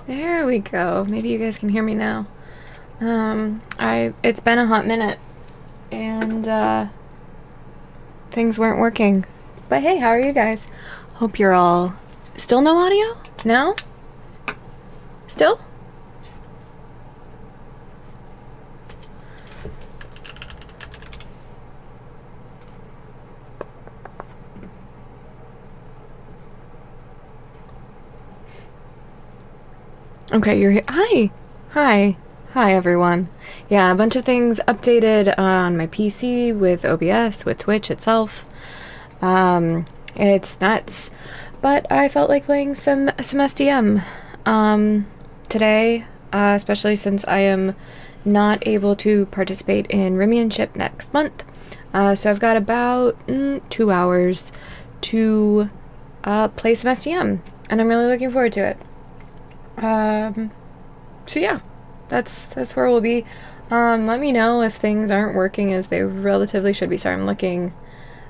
There we go. Maybe you guys can hear me now. It's been a hot minute, and things weren't working. But hey, how are you guys? Hope you're all still no audio? No? Still? Okay, you're here. Hi. Hi. Hi, everyone. Yeah, a bunch of things updated on my PC with OBS, with Twitch itself. It's nuts. But I felt like playing some SDM today, especially since I am not able to participate in Rimianship next month. So I've got about 2 hours to play some SDM, and I'm really looking forward to it. So yeah, that's where we'll be. Let me know if things aren't working as they relatively should be. Sorry, I'm looking.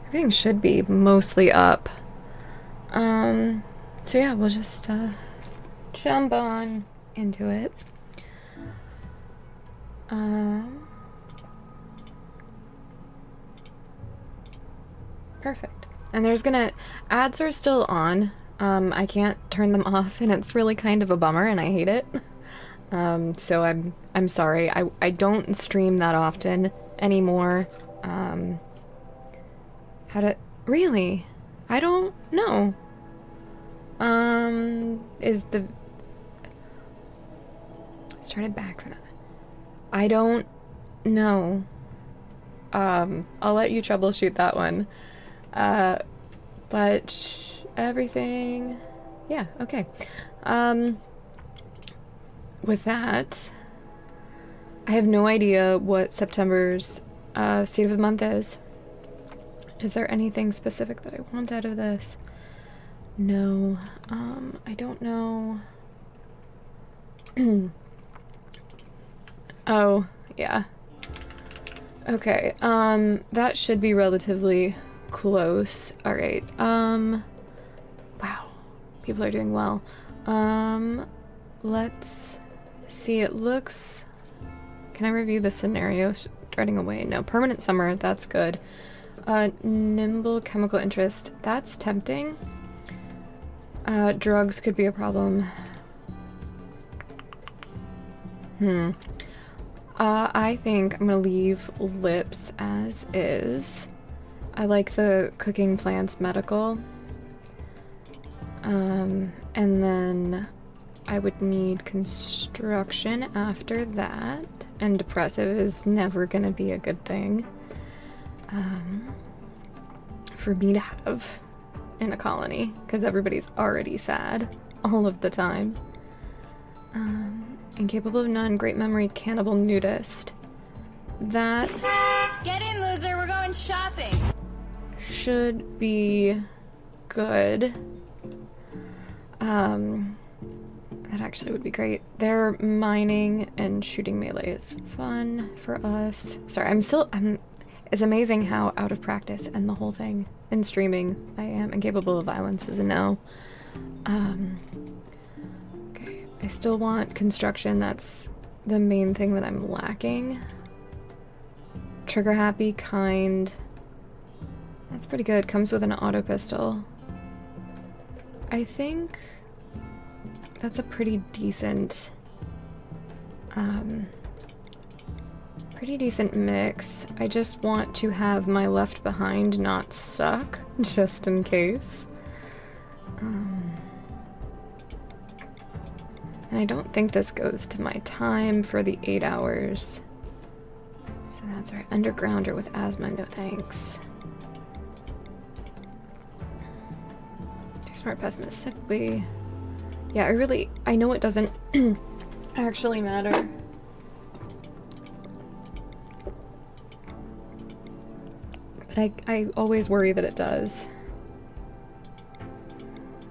Everything should be mostly up. So yeah, we'll just jump on into it. Perfect. And there's ads are still on. I can't turn them off, and it's really kind of a bummer, and I hate it. So I'm sorry. I don't stream that often anymore. Really? I don't know. Started back from that. I don't know. I'll let you troubleshoot that one. But everything, yeah, okay. With that, I have no idea what September's State of the Month is. Is there anything specific that I want out of this? No, I don't know. Oh, yeah. Okay, that should be relatively close. Alright, wow. People are doing well. Let's see, it looks... Can I review the scenario? Starting away. No. Permanent summer, that's good. Nimble chemical interest, that's tempting. Drugs could be a problem. I think I'm gonna leave lips as is. I like the cooking plants medical. And then I would need construction after that. And depressive is never gonna be a good thing. For me to have in a colony, because everybody's already sad all of the time. Incapable of none, great memory, cannibal nudist. That... Get in, loser, we're going shopping! Should be good. That actually would be great. Their mining and shooting melee is fun for us. Sorry, it's amazing how out of practice and the whole thing in streaming I am. Incapable of violence is a no. Okay, I still want construction. That's the main thing that I'm lacking. Trigger happy, kind. That's pretty good. Comes with an auto pistol. I think that's a pretty decent mix. I just want to have my left behind not suck, just in case. And I don't think this goes to my time for the 8 hours. So that's right. Undergrounder with asthma, no thanks. Too smart pessimistically. Yeah, I know it doesn't actually matter. But I always worry that it does.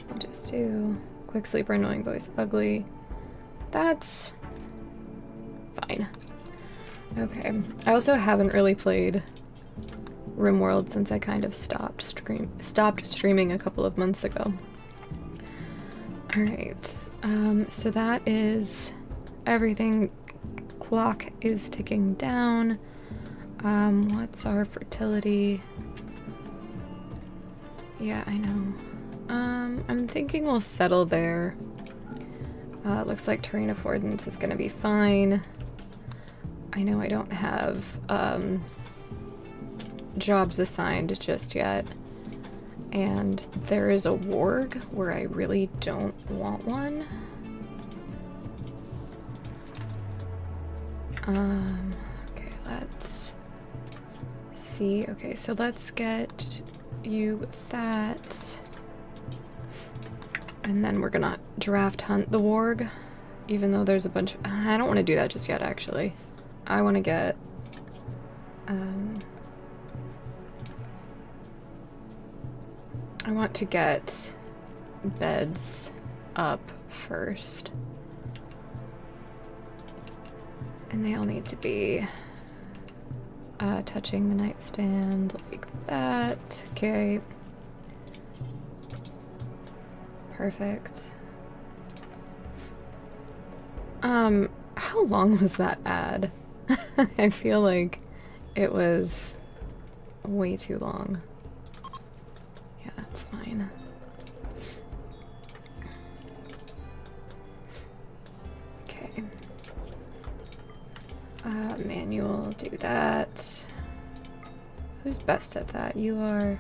I'll just do quick sleeper, annoying voice, ugly. That's fine. Okay. I also haven't really played RimWorld since I kind of stopped streaming a couple of months ago. Alright. So that is everything. Clock is ticking down. What's our fertility? Yeah, I know. I'm thinking we'll settle there. Looks like terrain affordance is gonna be fine. I know I don't have, jobs assigned just yet. And there is a warg where I really don't want one. Okay, let's see. Okay, so let's get you that. And then we're gonna draft hunt the warg, even though there's a bunch of... I don't want to do that just yet, actually. I want to get... I want to get beds up first. And they all need to be touching the nightstand like that. Okay. Perfect. How long was that ad? I feel like it was way too long. Yeah, that's fine. Okay. Manual, do that. Who's best at that? You are.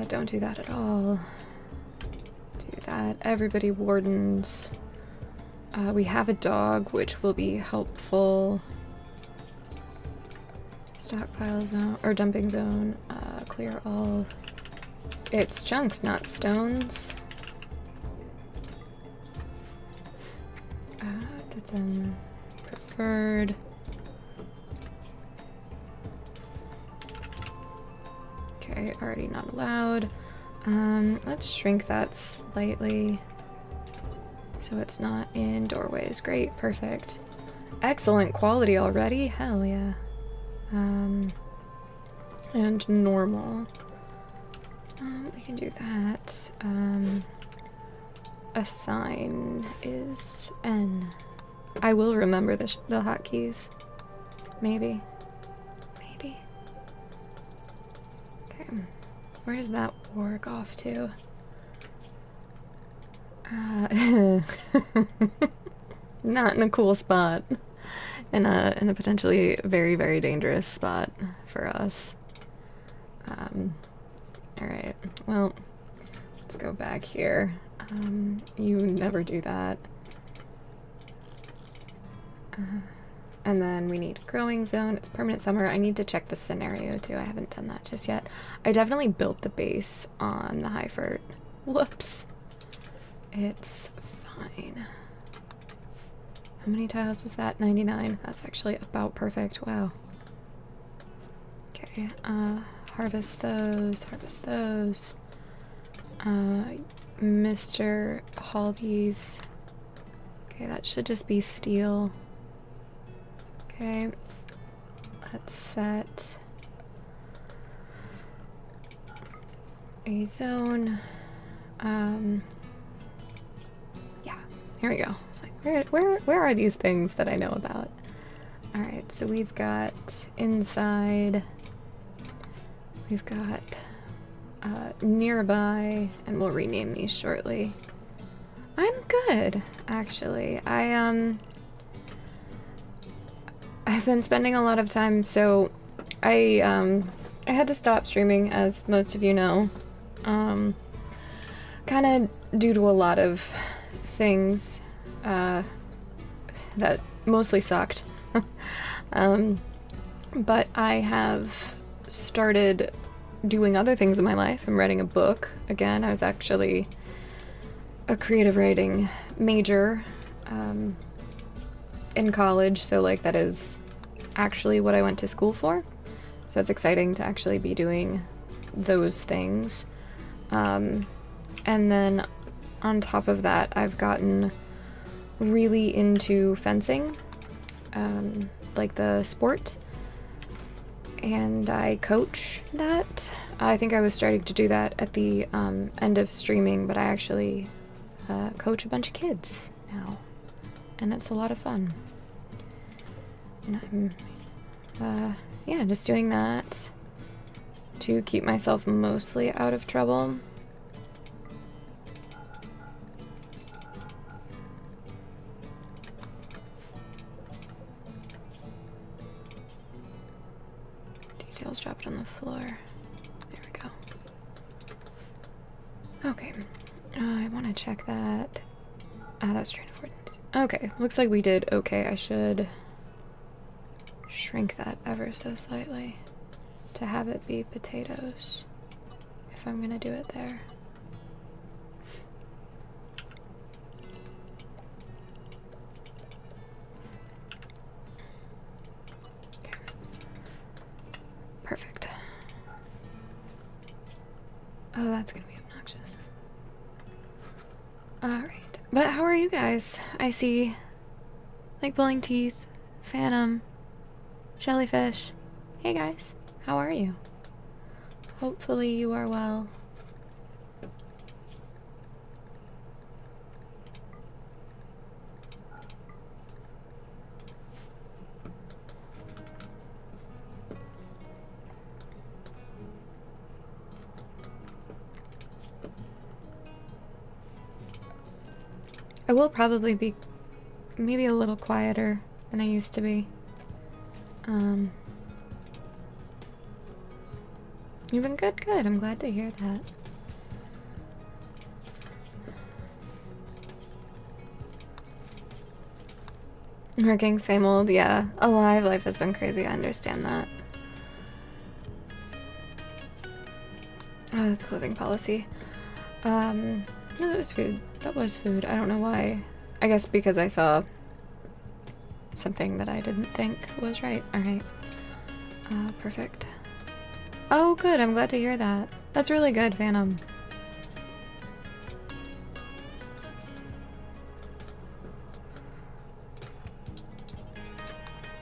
Don't do that at all. Do that. Everybody wardens. We have a dog, which will be helpful. Stockpile zone, or dumping zone. Clear all. It's chunks, not stones. Preferred. Okay, already not allowed. Let's shrink that slightly so it's not in doorways. Great, perfect. Excellent quality already. Hell yeah. And normal. We can do that. Assign is N. I will remember the hotkeys. Maybe. Maybe. Okay. Where's that warg off to? Not in a cool spot. In a potentially very, very dangerous spot for us. Alright, well, let's go back here. You never do that. And then we need a growing zone. It's permanent summer. I need to check the scenario too. I haven't done that just yet. I definitely built the base on the high fert. Whoops. It's fine. How many tiles was that? 99. That's actually about perfect. Wow. Okay, harvest those, harvest those. Mr. Haul these. Okay, that should just be steel. Okay, let's set a zone. Yeah, here we go. It's like, where are these things that I know about? All right, so we've got inside. We've got nearby, and we'll rename these shortly. I'm good, actually. I've been spending a lot of time, so I had to stop streaming, as most of you know, kind of due to a lot of things that mostly sucked. But I have started doing other things in my life. I'm writing a book again. I was actually a creative writing major in college, so like that is actually what I went to school for. So it's exciting to actually be doing those things. And then on top of that, I've gotten really into fencing, like the sport, and I coach that. I think I was starting to do that at the end of streaming, but I actually coach a bunch of kids now, and it's a lot of fun. And I'm, yeah, just doing that to keep myself mostly out of trouble. Details dropped on the floor. There we go. Okay. I want to check that. Ah, that's train affordance. Okay, looks like we did okay. I should shrink that ever so slightly to have it be potatoes if I'm gonna do it there. Okay. Perfect. Oh, that's gonna be obnoxious. Alright. But how are you guys? I see like pulling teeth, Phantom, Jellyfish. Hey guys, how are you? Hopefully you are well. I will probably be maybe a little quieter than I used to be. You've been good, good. I'm glad to hear that. Working same old, yeah. Alive life has been crazy, I understand that. Oh, that's clothing policy. No, that was food. That was food. I don't know why. I guess because I saw something that I didn't think was right. Alright. Perfect. Oh, good. I'm glad to hear that. That's really good, Phantom.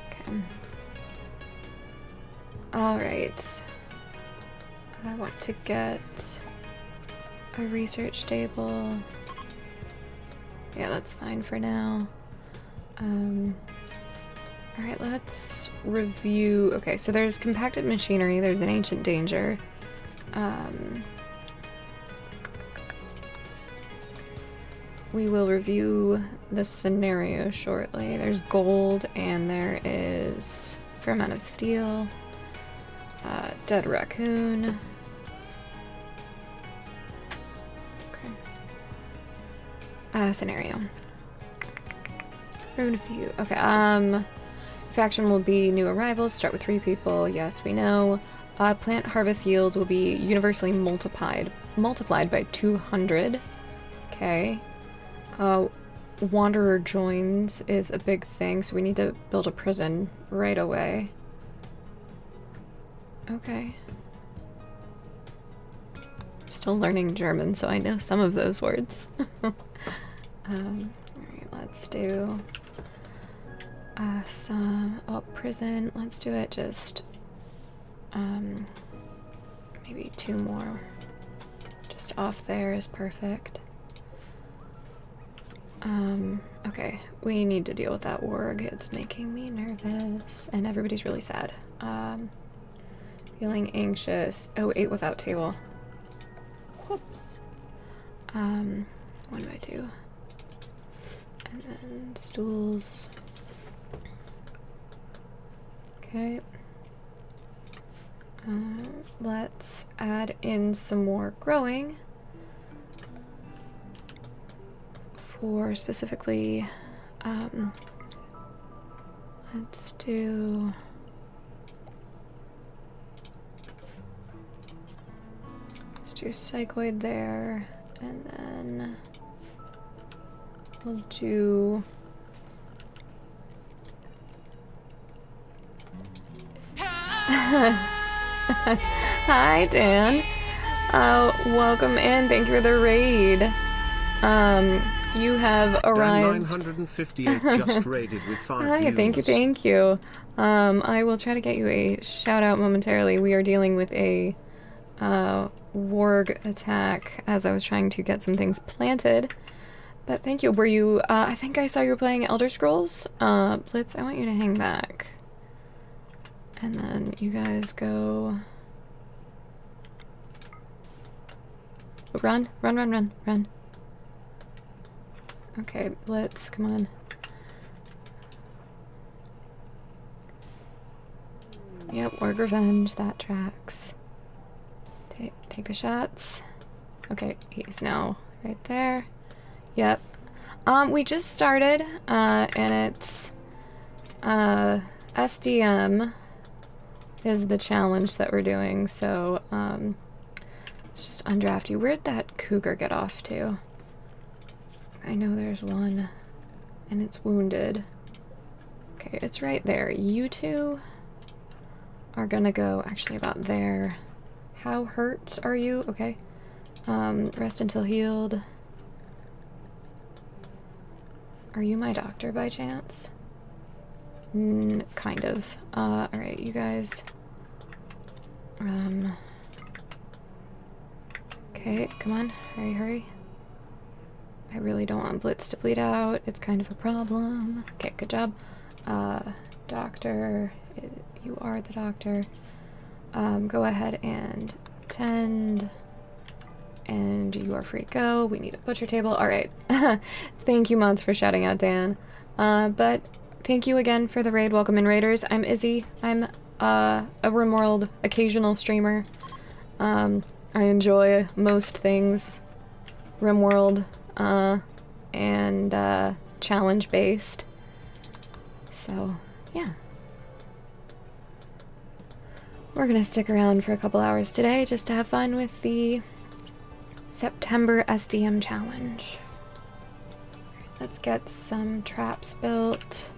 Okay. Alright. I want to get a research table. Yeah, that's fine for now. Alright, let's review. Okay, so there's compacted machinery, there's an ancient danger. We will review the scenario shortly. There's gold and there is a fair amount of steel. Dead raccoon. Okay. Scenario. Ruined a few. Okay, faction will be new arrivals, start with 3 people, yes, we know. Plant harvest yields will be universally multiplied by 200. Okay. Wanderer joins is a big thing, so we need to build a prison right away. Okay. I'm still learning German, so I know some of those words. Alright, let's do prison. Let's do it just maybe 2 more. Just off there is perfect. Okay, we need to deal with that warg. It's making me nervous, and everybody's really sad. Feeling anxious. Oh, 8 without table. Whoops. What do I do? And then stools. Okay. Let's add in some more growing for specifically, let's do psychoid there, and then we'll do Hi, Dan. Welcome in. Thank you for the raid. You have arrived. Dan 958 just raided with 5 Hi, views. thank you. I will try to get you a shout out momentarily. We are dealing with a warg attack as I was trying to get some things planted. But thank you. Were you, I think I saw you were playing Elder Scrolls. Blitz, I want you to hang back. And then you guys go... Run, run, run, run, run. Okay, Blitz, come on. Yep, Word Revenge, that tracks. Take the shots. Okay, he's now right there. Yep. We just started, and it's, SDM is the challenge that we're doing, so, let's just undraft you. Where'd that cougar get off to? I know there's one, and it's wounded. Okay, it's right there. You two are gonna go actually about there. How hurt are you? Okay. Rest until healed. Are you my doctor by chance? Kind of. Alright, you guys. Okay, come on. Hurry, hurry. I really don't want Blitz to bleed out. It's kind of a problem. Okay, good job. Doctor. You are the doctor. Go ahead and tend. And you are free to go. We need a butcher table. Alright. Thank you, mods, for shouting out Dan. But thank you again for the raid. Welcome in, raiders. I'm Izzy. I'm a RimWorld occasional streamer. I enjoy most things RimWorld and challenge based. So, yeah. We're gonna stick around for a couple hours today just to have fun with the September SDM challenge. Let's get some traps built.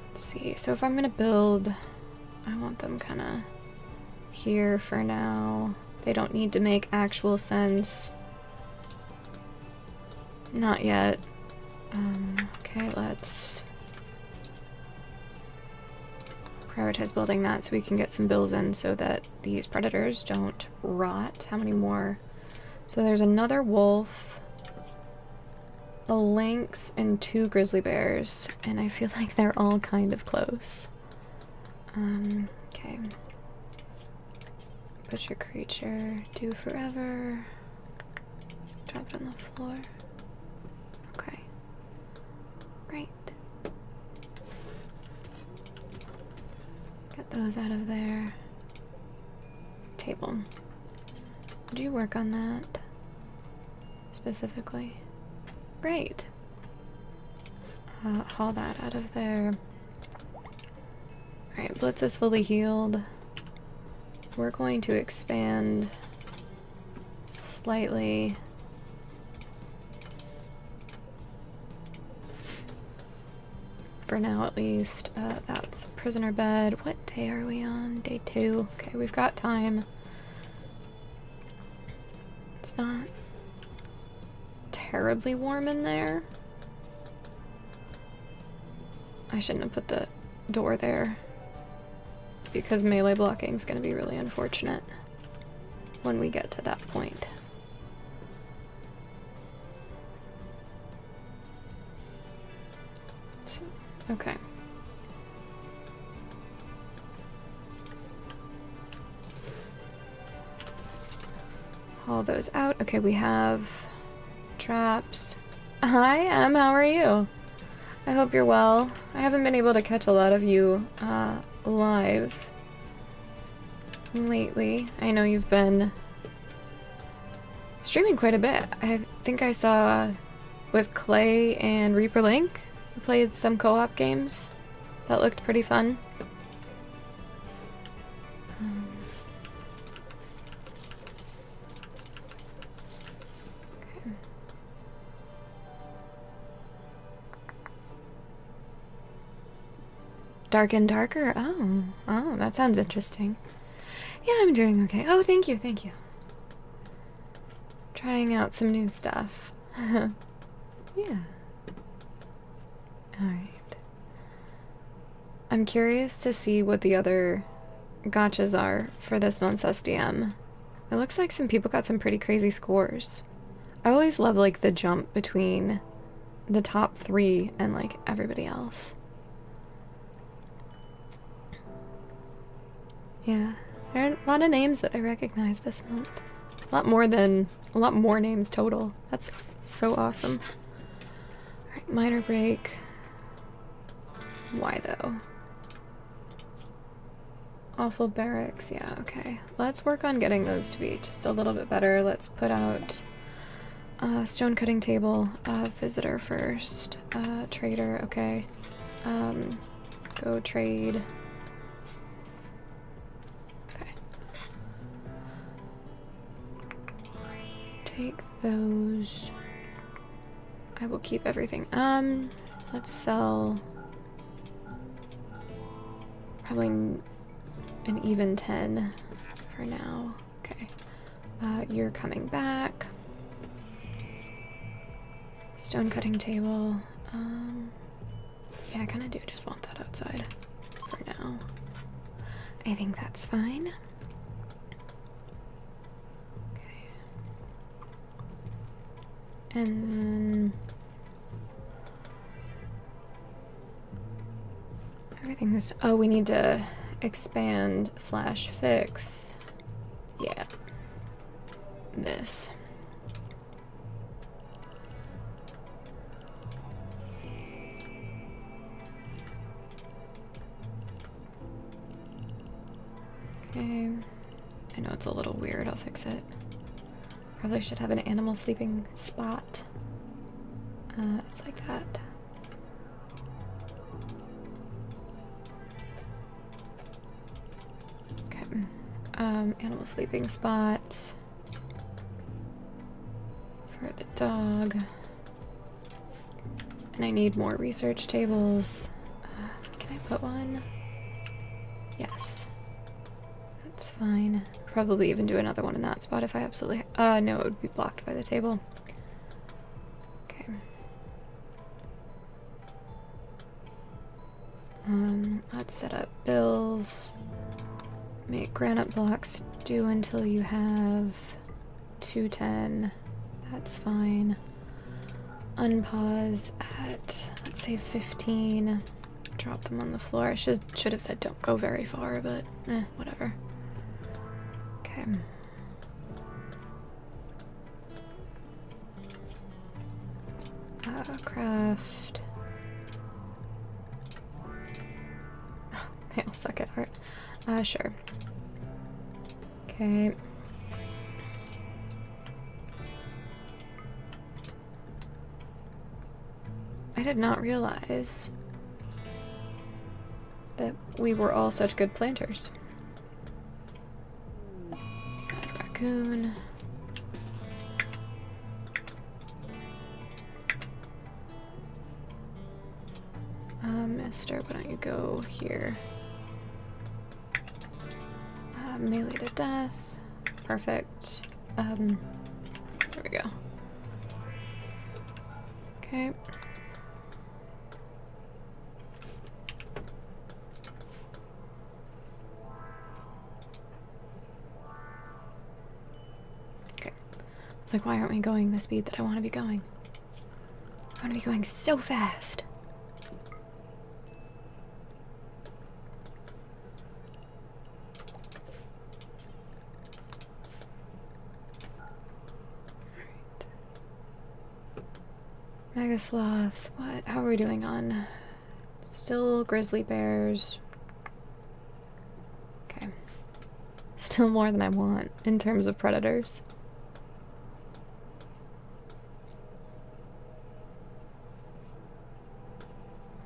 Let's see. So if I'm gonna build, I want them kind of here for now. They don't need to make actual sense. Not yet. Okay, let's prioritize building that so we can get some bills in so that these predators don't rot. How many more? So there's another wolf, a lynx, and 2 grizzly bears, and I feel like they're all kind of close. Okay. Butcher creature, do forever. Dropped on the floor. Okay. Great. Get those out of there. Table. Did you work on that specifically? Great. Haul that out of there. Alright, Blitz is fully healed. We're going to expand slightly. For now, at least. That's prisoner bed. What day are we on? Day 2. Okay, we've got time. It's not terribly warm in there. I shouldn't have put the door there, because melee blocking is going to be really unfortunate when we get to that point. So, okay. Haul those out. Okay, we have traps. Hi, Em. How are you? I hope you're well. I haven't been able to catch a lot of you live lately. I know you've been streaming quite a bit. I think I saw with Clay and Reaper Link, we played some co-op games. That looked pretty fun. Okay. Dark and Darker? Oh, that sounds interesting. Yeah, I'm doing okay. Oh, thank you, thank you. Trying out some new stuff. Yeah. Alright. I'm curious to see what the other gotchas are for this month's SDM. It looks like some people got some pretty crazy scores. I always love, like, the jump between the top 3 and, like, everybody else. Yeah, there are a lot of names that I recognize this month. A lot more names total. That's so awesome. Alright, minor break. Why though? Awful barracks, yeah, okay. Let's work on getting those to be just a little bit better. Let's put out stone cutting table, visitor first, trader, okay. Go trade. Okay. Take those. I will keep everything. Let's sell probably an even 10 for now. Okay. You're coming back. Stone cutting table. Yeah, I kind of do just want that outside for now. I think that's fine. Okay. And then everything is, oh, we need to expand slash fix. Yeah. This. Okay. I know it's a little weird, I'll fix it. Probably should have an animal sleeping spot. It's like that. Okay. Animal sleeping spot for the dog. And I need more research tables. Can I put one? Yes. That's fine. Probably even do another one in that spot if I absolutely... no, it would be blocked by the table. Okay. Let's set up bills. Make granite blocks do until you have 210. That's fine. Unpause at, let's say 15. Drop them on the floor. I should have said don't go very far, but whatever. Okay. Craft. They all suck at art. Sure. Okay. I did not realize that we were all such good planters. Raccoon. Mister, why don't you go here? Melee to death. Perfect. There we go. Okay. Okay. It's like, why aren't we going the speed that I want to be going? I want to be going so fast. Mega sloths. What? How are we doing on? Still grizzly bears. Okay. Still more than I want in terms of predators.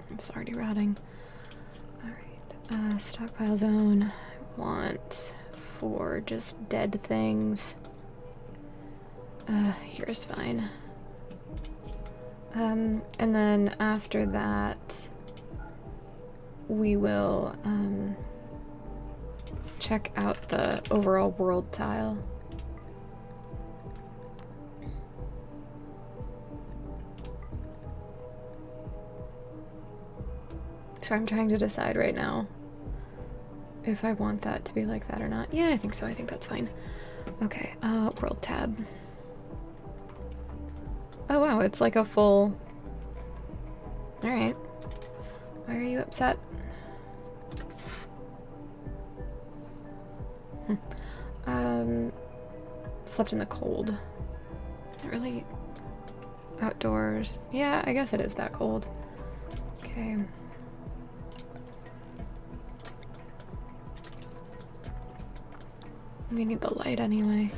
It's already rotting. Alright. Stockpile zone. I want 4 just dead things. Here's fine. And then after that, we will, check out the overall world tile. So I'm trying to decide right now if I want that to be like that or not. Yeah, I think so. I think that's fine. Okay, world tab. Oh wow, it's like a full... Alright. Why are you upset? Slept in the cold. Not really outdoors. Yeah, I guess it is that cold. Okay. We need the light anyway.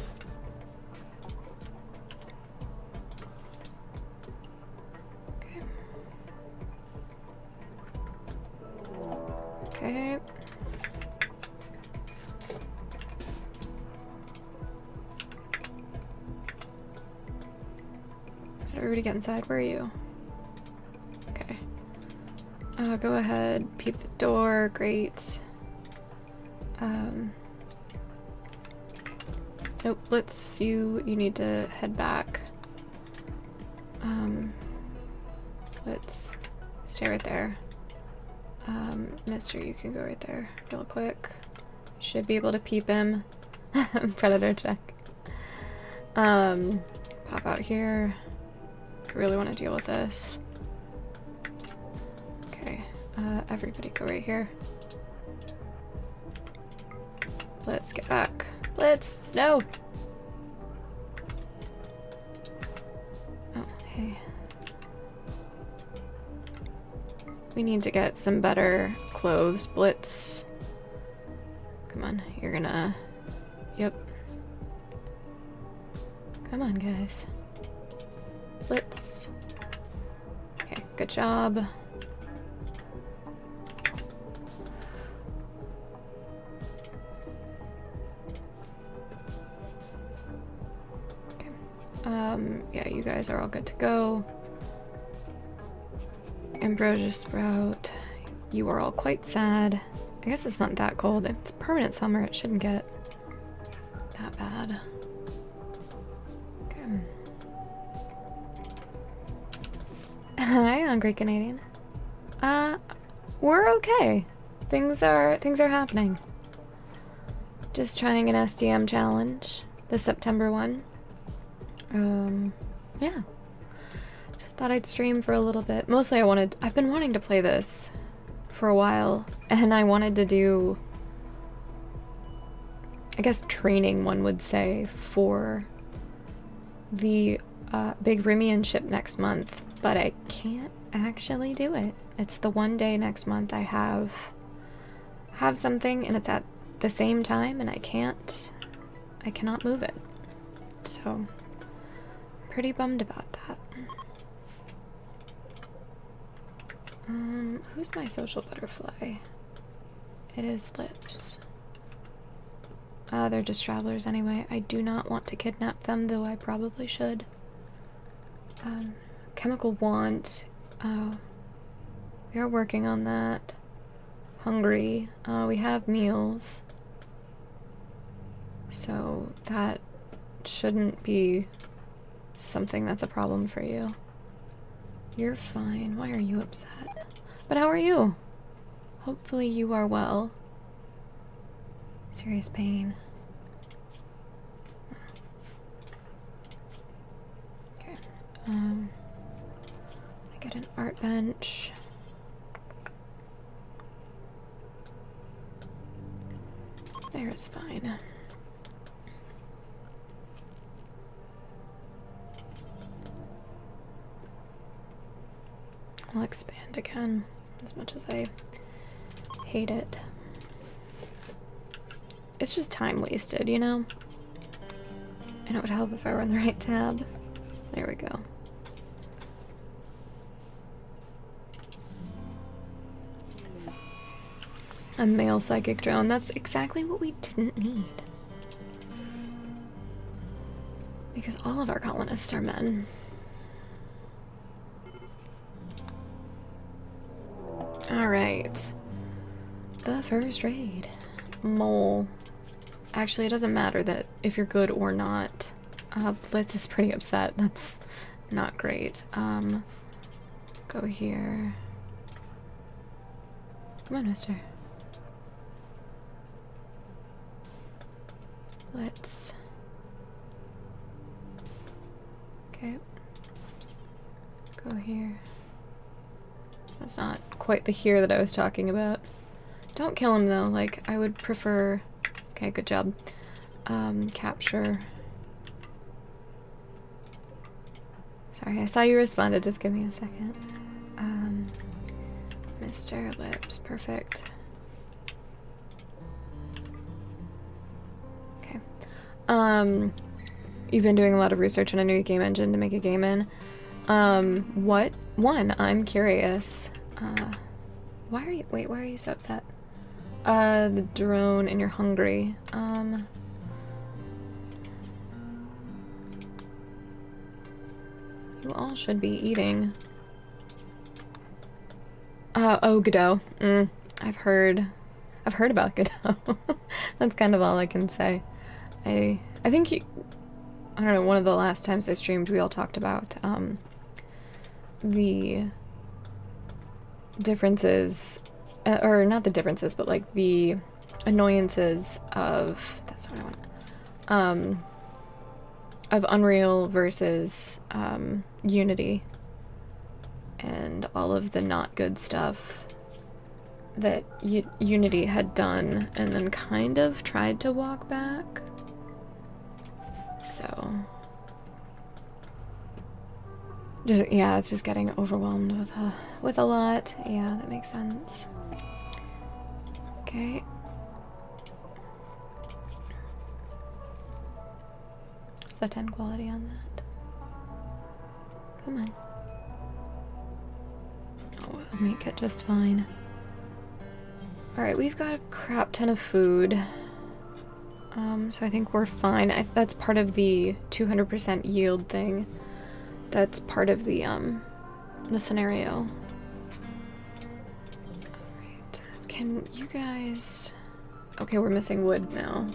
Okay. Okay. Did everybody get inside? Where are you? Okay. Go ahead. Peep the door. Great. Nope, you need to head back. Let's stay right there. Mister, you can go right there real quick. Should be able to peep him. Predator check. Pop out here. I really want to deal with this. Okay, everybody go right here. Let's get back. Blitz! No! Oh, hey. We need to get some better clothes, Blitz. Come on, you're gonna... Yep. Come on, guys. Blitz. Okay, good job. Yeah, you guys are all good to go. Ambrosia Sprout, you are all quite sad. I guess it's not that cold. If it's permanent summer, it shouldn't get that bad. Okay. Hi, Hungry Canadian. We're okay. Things are happening. Just trying an SDM challenge, the September one. Yeah. Just thought I'd stream for a little bit. Mostly I've been wanting to play this for a while, and I wanted to do, I guess, training, one would say, for the big Rimian ship next month, but I can't actually do it. It's the one day next month I have something, and it's at the same time, and I cannot move it. So, pretty bummed about that. Who's my social butterfly? It is Lips. They're just travelers anyway. I do not want to kidnap them, though I probably should. Chemical Want. We are working on that. Hungry. We have meals. So that shouldn't be something that's a problem for you. You're fine. Why are you upset? But how are you? Hopefully you are well. Serious pain. Okay. I get an art bench. There is fine. I'll expand again, as much as I hate it. It's just time wasted, you know? And it would help if I were on the right tab. There we go. A male psychic drone. That's exactly what we didn't need. Because all of our colonists are men. Alright. The first raid. Mole. Actually, it doesn't matter that if you're good or not. Blitz is pretty upset. That's not great. Go here. Come on, mister. Okay. Go here. That's not quite the here that I was talking about. Don't kill him though, like, I would prefer... Okay, good job. Capture. Sorry, I saw you responded, just give me a second. Mr. Lips, perfect. Okay. You've been doing a lot of research on a new game engine to make a game in. What one? I'm curious. Why are you so upset? The drone and you're hungry. You all should be eating. Oh, Godot. I've heard about Godot. That's kind of all I can say. I think I don't know, one of the last times I streamed, we all talked about, the differences, or not the differences, but like the annoyances of, that's what I want, of Unreal versus, Unity, and all of the not good stuff that Unity had done and then kind of tried to walk back. So, yeah, it's just getting overwhelmed with a lot. Yeah, that makes sense. Okay. What's the 10 quality on that? Come on. Oh, it'll make it just fine. Alright, we've got a crap ton of food. So I think we're fine. That's part of the 200% yield thing. That's part of the scenario. Alright. Can you guys... Okay, we're missing wood now.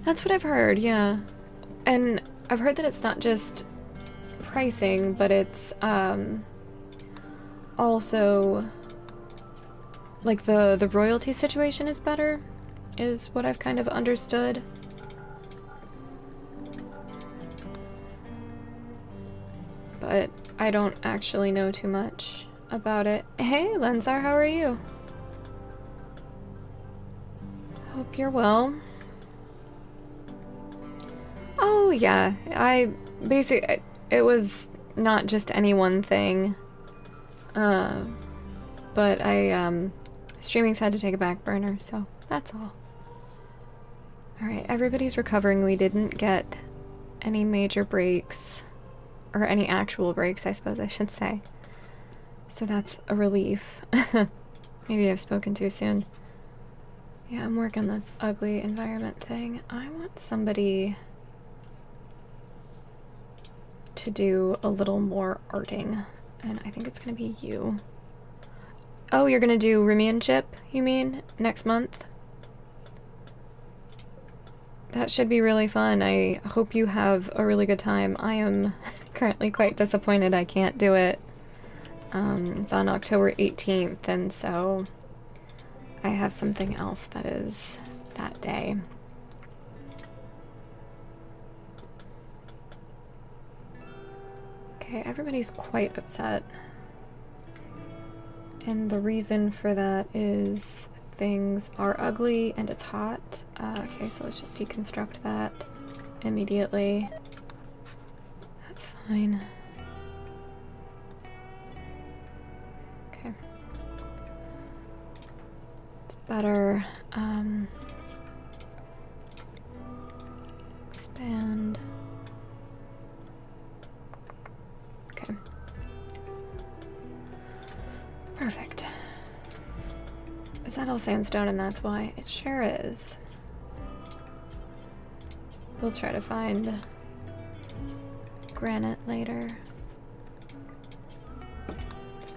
That's what I've heard, yeah. And I've heard that it's not just pricing, but it's also like the royalty situation is better, is what I've kind of understood. But I don't actually know too much about it. Hey, Lensar, how are you? Hope you're well. Oh yeah, it was not just any one thing. But streaming's had to take a back burner, so that's all. Alright, everybody's recovering. We didn't get any major breaks, or any actual breaks, I suppose I should say. So that's a relief. Maybe I've spoken too soon. Yeah, I'm working this ugly environment thing. I want somebody to do a little more arting, and I think it's gonna be you. Oh, you're gonna do Rimianship, you mean, next month? That should be really fun. I hope you have a really good time. I am currently quite disappointed I can't do it. It's on October 18th, and so I have something else that is that day. Okay, everybody's quite upset. And the reason for that is things are ugly and it's hot. Okay, so let's just deconstruct that immediately. That's fine. Okay. It's better. Expand. Okay. Perfect. Is that all sandstone and that's why? It sure is. We'll try to find granite later. It's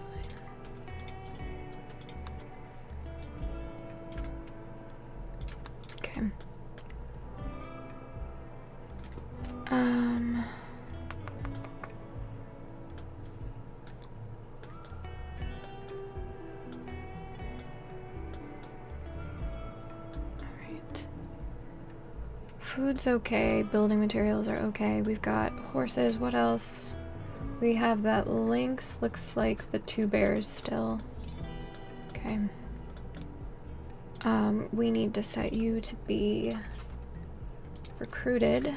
fine. Okay. Food's okay. Building materials are okay. We've got horses. What else? We have that lynx. Looks like the 2 bears still. Okay. We need to set you to be recruited.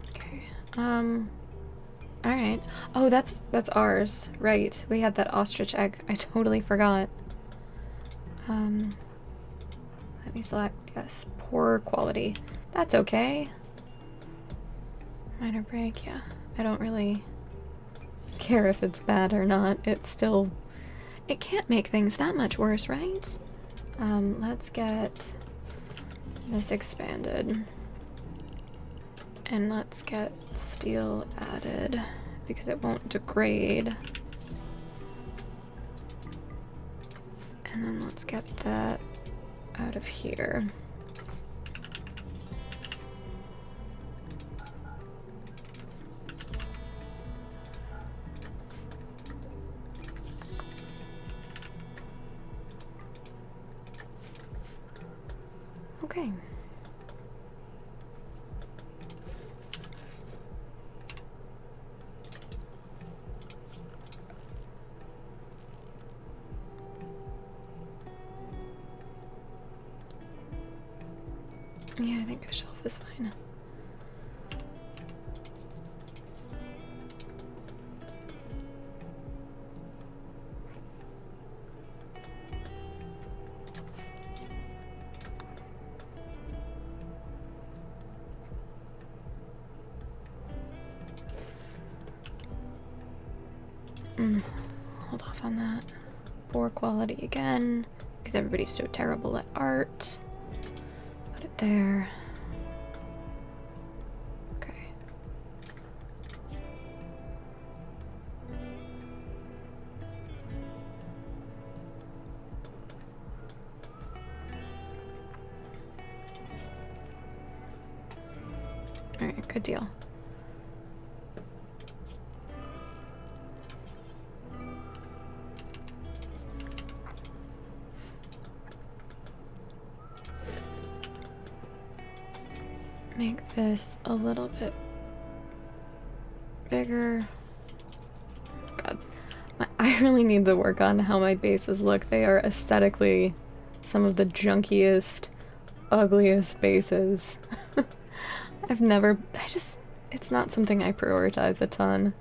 Okay. Alright. Oh, that's ours. Right. We had that ostrich egg. I totally forgot. Let me select, yes, poor quality. That's okay. Minor break, yeah. I don't really care if it's bad or not. It's still, it can't make things that much worse, right? Let's get this expanded. And let's get steel added because it won't degrade. And then let's get that out of here. Okay. Yeah, I think a shelf is fine. Hold off on that. Poor quality again, because everybody's so terrible at art. Put it there. Okay. Alright, good deal. Make this a little bit bigger. God, I really need to work on how my bases look. They are aesthetically some of the junkiest, ugliest bases. It's not something I prioritize a ton.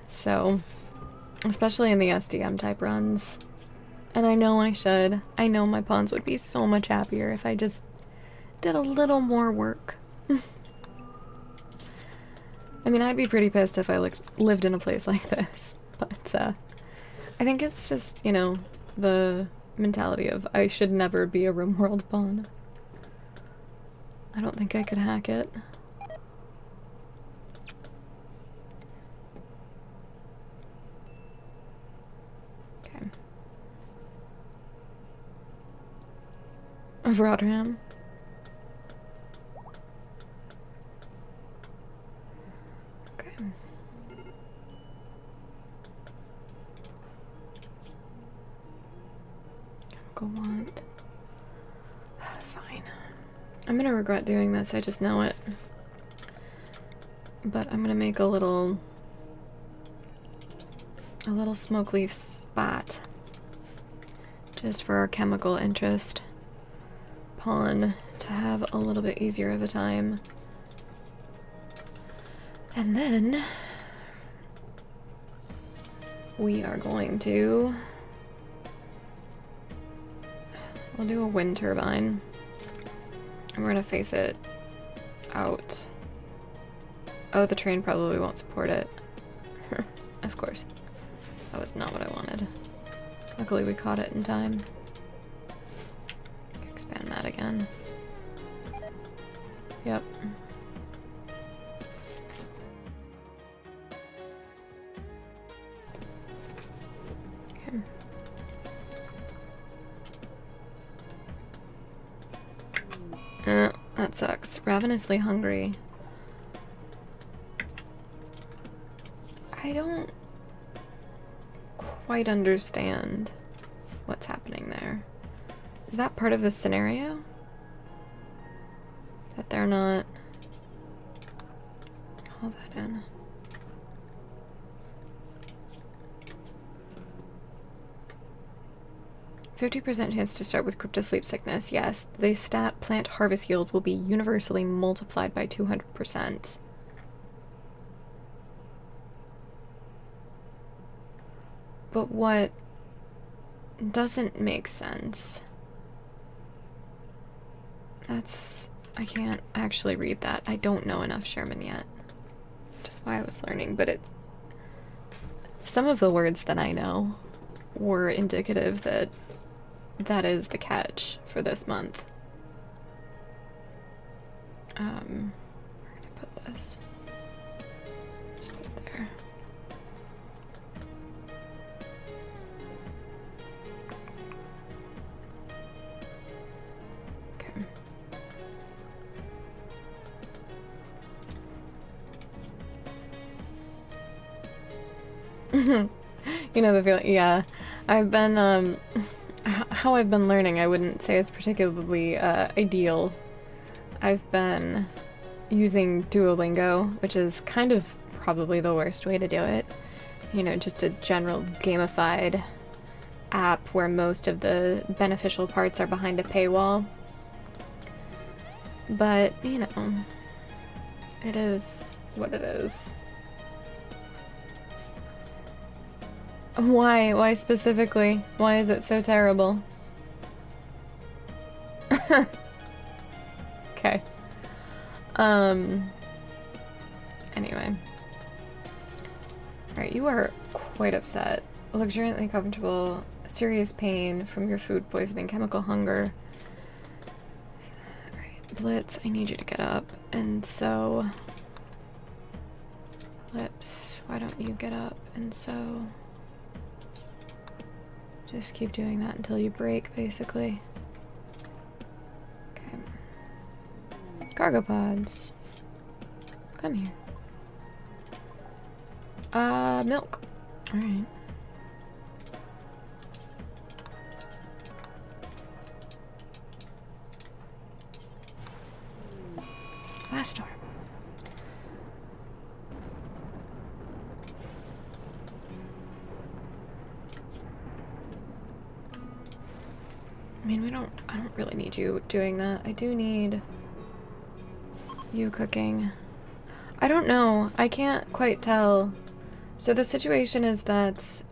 So, especially in the SDM type runs. And I know I should. I know my pawns would be so much happier if I just did a little more work. I mean, I'd be pretty pissed if I lived in a place like this, but I think it's just, you know, the mentality of I should never be a RimWorld pawn. I don't think I could hack it. Okay. Of Rotterdam. Want. Fine. I'm gonna regret doing this, I just know it. But I'm gonna make a little smoke leaf spot. Just for our chemical interest pawn to have a little bit easier of a time. And then we are going to we'll do a wind turbine, and we're gonna face it out. Oh, the train probably won't support it. Of course. That was not what I wanted. Luckily we caught it in time. Expand that again. Yep. Okay. That sucks. Ravenously hungry. I don't quite understand what's happening there. Is that part of the scenario? That they're not... Call that in. "50% chance to start with cryptosleep sickness. Yes, the stat plant harvest yield will be universally multiplied by 200%. But what doesn't make sense... That's... I can't actually read that. I don't know enough Sherman yet. Which is why I was learning, but it... Some of the words that I know were indicative that that is the catch for this month. Where did I put this? Just put it there. Okay. You know the feeling, yeah. I've been, how I've been learning, I wouldn't say is particularly ideal. I've been using Duolingo, which is kind of probably the worst way to do it. You know, just a general gamified app where most of the beneficial parts are behind a paywall. But, you know, it is what it is. Why? Why specifically? Why is it so terrible? Okay. Anyway. Alright, you are quite upset. Luxuriantly comfortable, serious pain from your food poisoning, chemical hunger. Alright, Blitz, I need you to get up. And so... Lips, why don't you get up? And so... Just keep doing that until you break, basically. Okay. Cargo pods. Come here. Milk. Alright. Last storm. I mean, I don't really need you doing that. I do need you cooking. I don't know. I can't quite tell. So the situation is that,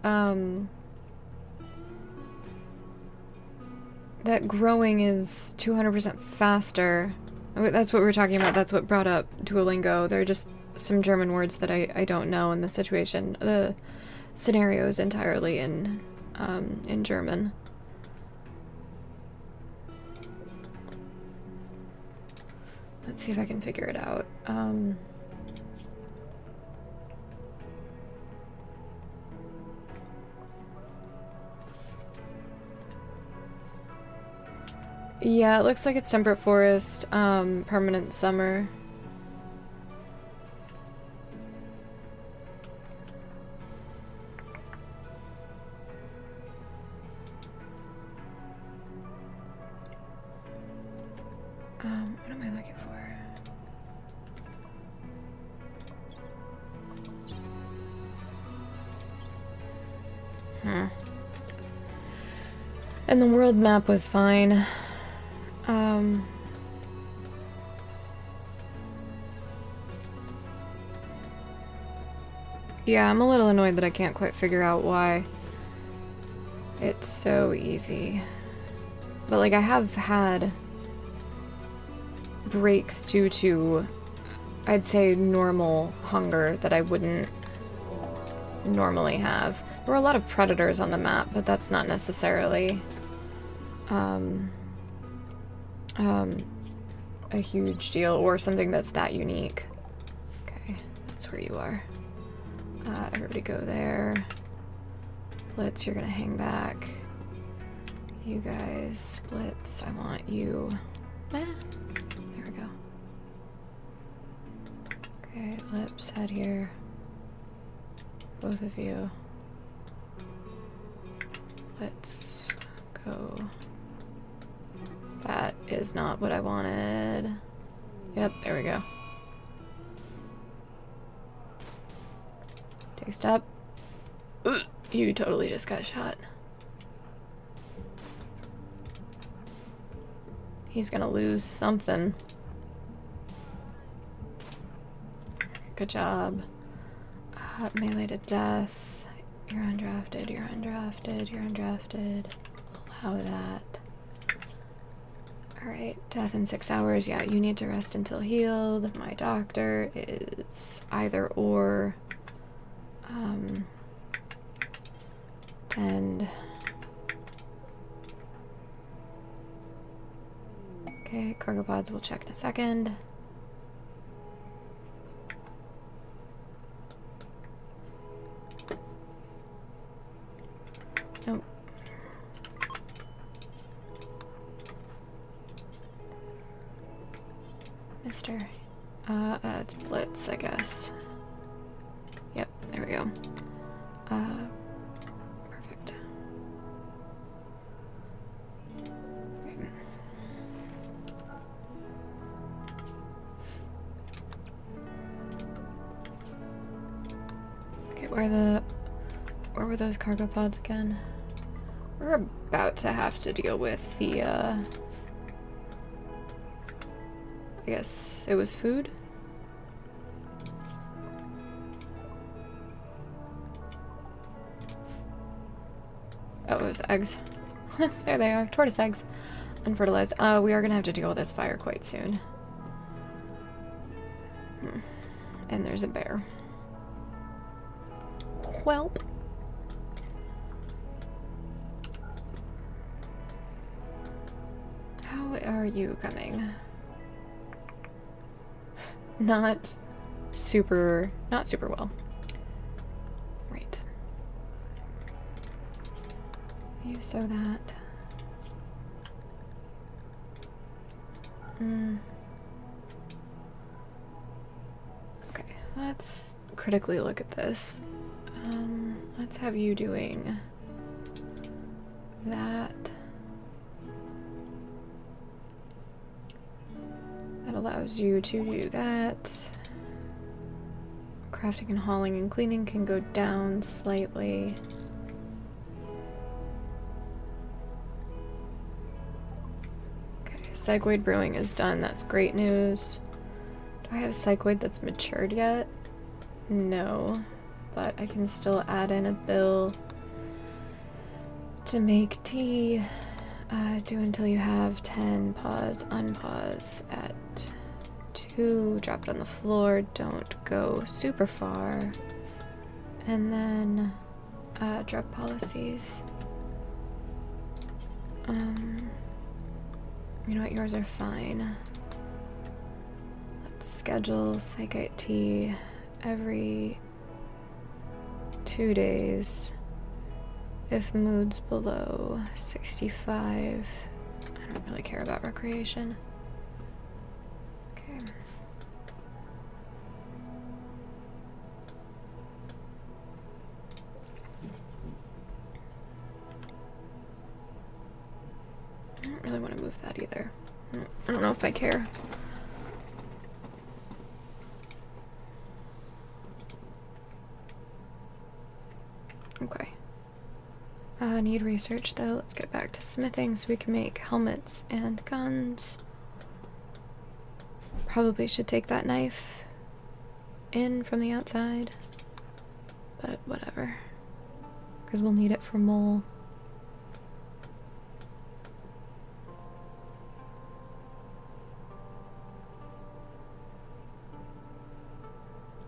that growing is 200% faster. That's what we were talking about. That's what brought up Duolingo. There are just some German words that I don't know in the situation. The scenario is entirely in German. Let's see if I can figure it out. Yeah, it looks like it's temperate forest, permanent summer. What am I looking for? And the world map was fine. Yeah, I'm a little annoyed that I can't quite figure out why it's so easy. But, like, I have had breaks due to, I'd say, normal hunger that I wouldn't normally have. There were a lot of predators on the map, but that's not necessarily a huge deal or something that's that unique. Okay, that's where you are. Everybody go there. Blitz, you're gonna hang back. You guys, Blitz, I want you. There we go. Okay, Lips, head here. Both of you. Let's go. That is not what I wanted. Yep, there we go. Take a step. Ugh, you totally just got shot. He's gonna lose something. Good job. Melee to death. You're undrafted, you're undrafted, you're undrafted. Allow that. Alright, death in 6 hours. Yeah, you need to rest until healed. My doctor is either or. And okay, cargo pods we'll check in a second. Nope. Mister. It's Blitz, I guess. Yep, there we go. Perfect. Okay, where were those cargo pods again? We're about to have to deal with the, I guess it was food? Oh, it was eggs. There they are, tortoise eggs. Unfertilized. We are gonna have to deal with this fire quite soon. And there's a bear. Welp. How are you coming? Not super well. Right. You sew that. Okay, let's critically look at this. Let's have you doing that. That allows you to do that. Crafting and hauling and cleaning can go down slightly. Okay, Psychoid brewing is done. That's great news. Do I have Psychoid that's matured yet? No, but I can still add in a bill to make tea. Do until you have 10, pause, unpause at 2, drop it on the floor, don't go super far. And then drug policies. You know what, yours are fine. Let's schedule psychite tea every 2 days. If mood's below 65, I don't really care about recreation. Okay. I don't really want to move that either. I don't know if I care. Okay. Need research though. Let's get back to smithing so we can make helmets and guns. Probably should take that knife in from the outside, but whatever, because we'll need it for mole.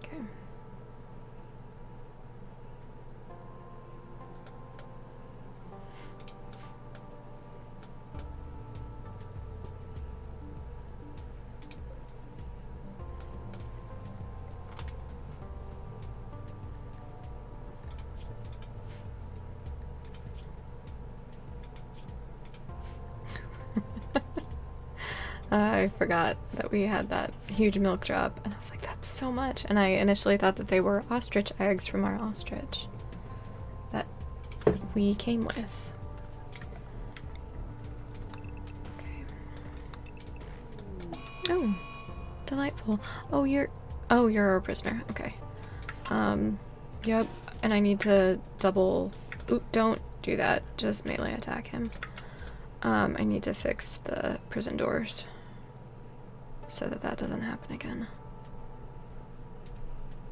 Okay. I forgot that we had that huge milk drop, and I was like, that's so much. And I initially thought that they were ostrich eggs from our ostrich that we came with. Oh, delightful. Oh, you're a prisoner. Okay. Yep. And I need to double... Oop, don't do that. Just melee attack him. I need to fix the prison doors so that that doesn't happen again.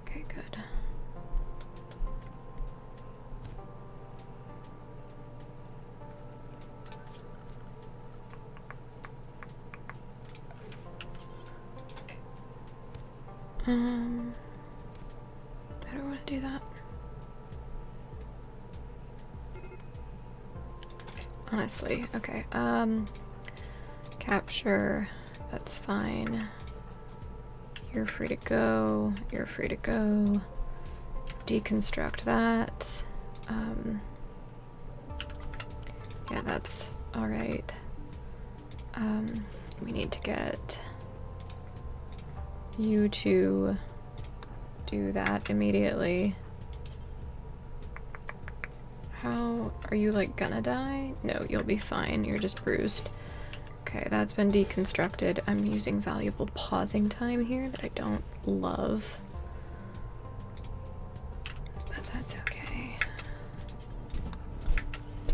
Okay, good. I don't want to do that. Honestly, okay. Capture, that's fine. You're free to go. You're free to go. Deconstruct that. Yeah, that's alright. We need to get you to do that immediately. How are you, like, gonna die? No, you'll be fine. You're just bruised. Okay, that's been deconstructed. I'm using valuable pausing time here that I don't love. But that's okay.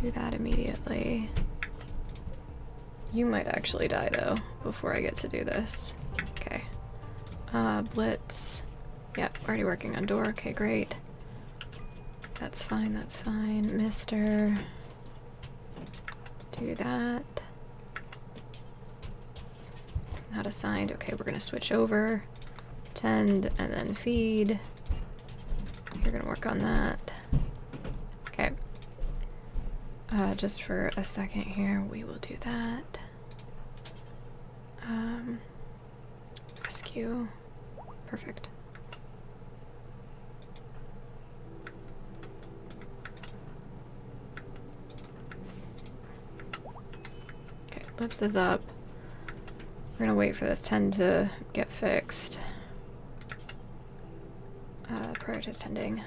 Do that immediately. You might actually die, though, before I get to do this. Okay. Blitz. Yep, already working on door. Okay, great. That's fine, that's fine. Mister. Do that. Not assigned. Okay, we're gonna switch over. Tend and then feed. You're gonna work on that. Okay. Just for a second here, we will do that. Rescue. Perfect. Okay, lips is up. We're gonna wait for this 10 to get fixed. Prioritize tending.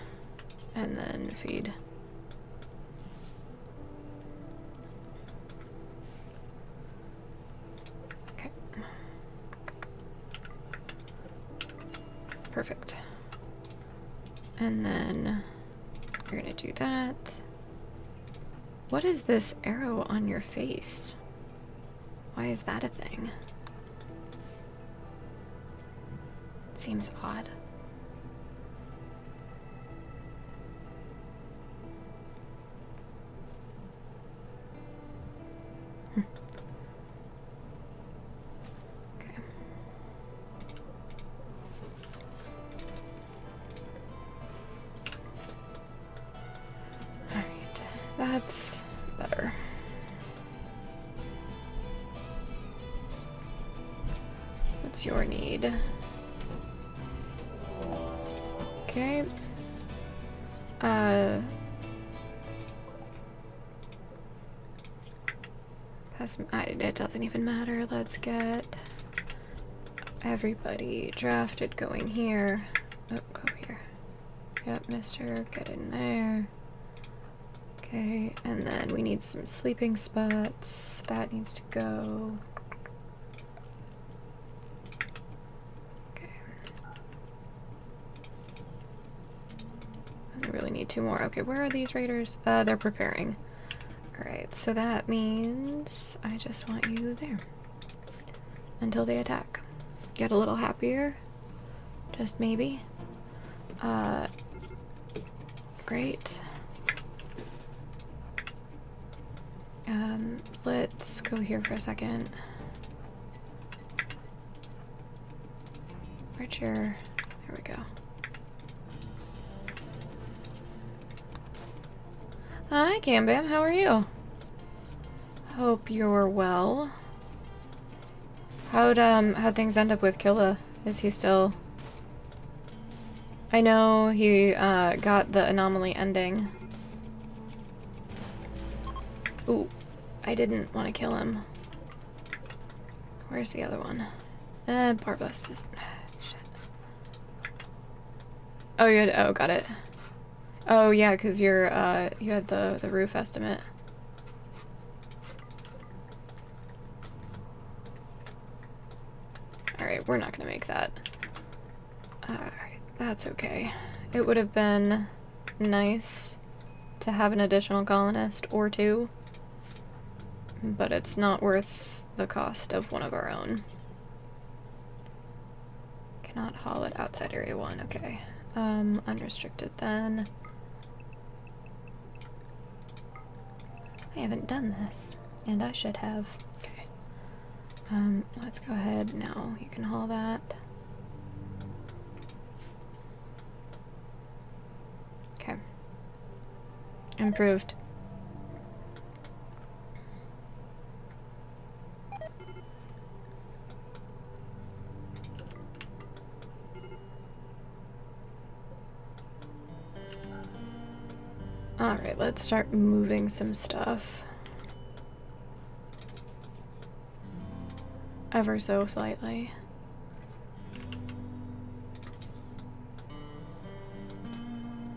And then feed. Okay. Perfect. And then you're gonna do that. What is this arrow on your face? Why is that a thing? It seems odd. Okay. Alright, that's better. What's your need? Okay. It doesn't even matter. Let's get everybody drafted going here. Oh, go here. Yep, mister, get in there. Okay, and then we need some sleeping spots. That needs to go. Okay. I really need 2 more. Okay, where are these raiders? They're preparing. Alright, so that means I just want you there until they attack. Get a little happier. Just maybe. Great. Let's go here for a second. Where'd your... There we go. Hi, Cambam. How are you? Hope you're well. How'd things end up with Killa? Is he still... I know he, got the anomaly ending. Ooh, I didn't want to kill him. Where's the other one? Barbust is... Shit. Oh, you had... Oh, got it. Oh, yeah, because you're, you had the roof estimate. Alright, we're not gonna make that. Alright, that's okay. It would have been nice to have an additional colonist or two, but it's not worth the cost of one of our own. Cannot haul it outside Area 1, okay. Unrestricted then. I haven't done this, and I should have. Okay. Let's go ahead now. You can haul that. Okay. Improved. Alright, let's start moving some stuff. Ever so slightly.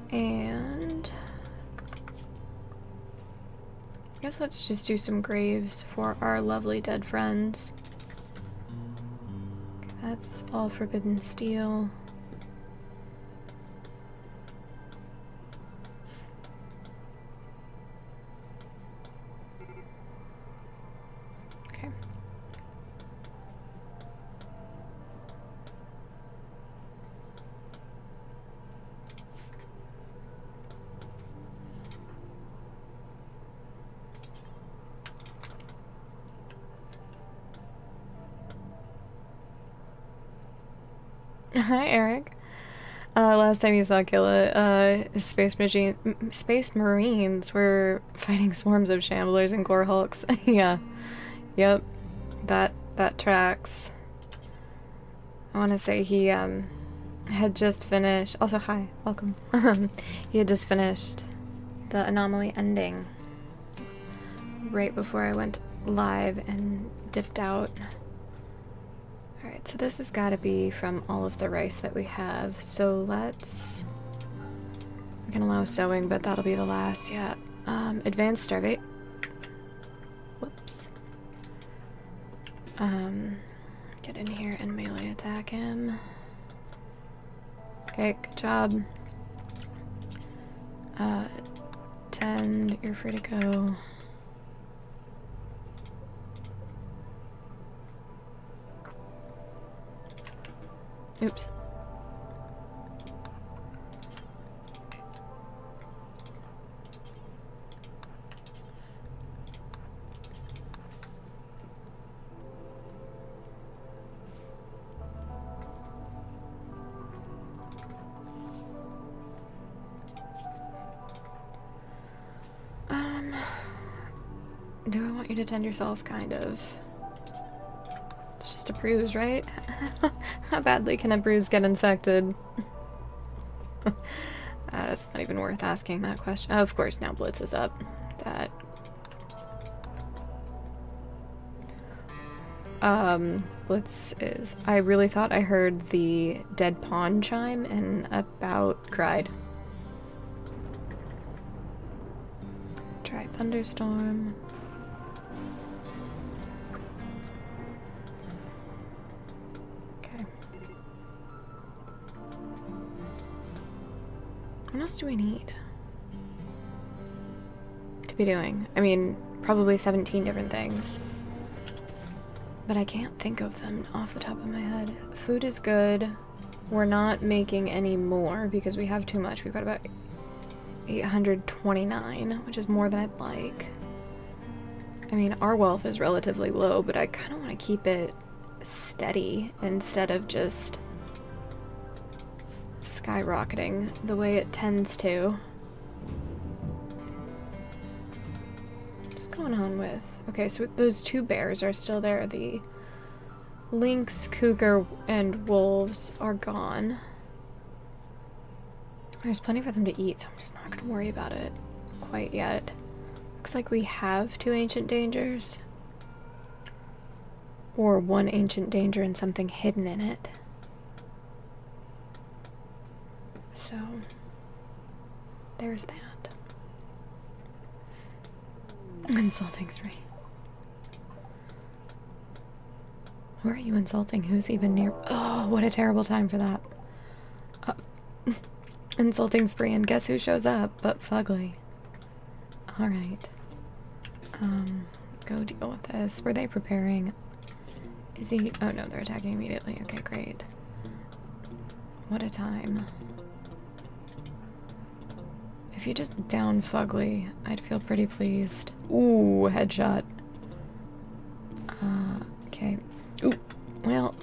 And I guess let's just do some graves for our lovely dead friends. Okay, that's all forbidden steel. Okay. Hi, Eric. Last time you saw Killa, Space Marines were fighting swarms of Shamblers and Gore Hulks. Yeah. Yep. That tracks. I want to say he, had just finished... Also, hi. Welcome. He had just finished the Anomaly ending right before I went live and dipped out. Alright, so this has got to be from all of the rice that we have. So let's... We can allow sewing, but that'll be the last, yeah. Advanced Starvate. Whoops. Get in here and melee attack him. Okay, good job. Tend, you're free to go. Oops. Do I want you to tend yourself? Kind of. It's just a bruise, right? How badly can a bruise get infected? It's not even worth asking that question. Of course, now Blitz is up. That... Blitz is... I really thought I heard the dead pawn chime and about cried. Try Thunderstorm. What else do we need to be doing? I mean, probably 17 different things. But I can't think of them off the top of my head. Food is good. We're not making any more because we have too much. We've got about 829, which is more than I'd like. I mean, our wealth is relatively low, but I kind of want to keep it steady instead of just skyrocketing the way it tends to. What's going on with... Okay, so those two bears are still there. The lynx, cougar, and wolves are gone. There's plenty for them to eat, so I'm just not going to worry about it quite yet. Looks like we have 2 ancient dangers. Or 1 ancient danger and something hidden in it. So, there's that. Insulting spree. Who are you insulting? Who's even near? Oh, what a terrible time for that. Insulting spree, and guess who shows up but Fugly. Alright. Go deal with this. Were they preparing? Is he? Oh no, they're attacking immediately. Okay, great. What a time. If you just down Fugly, I'd feel pretty pleased. Ooh, headshot. Okay. Ooh, well.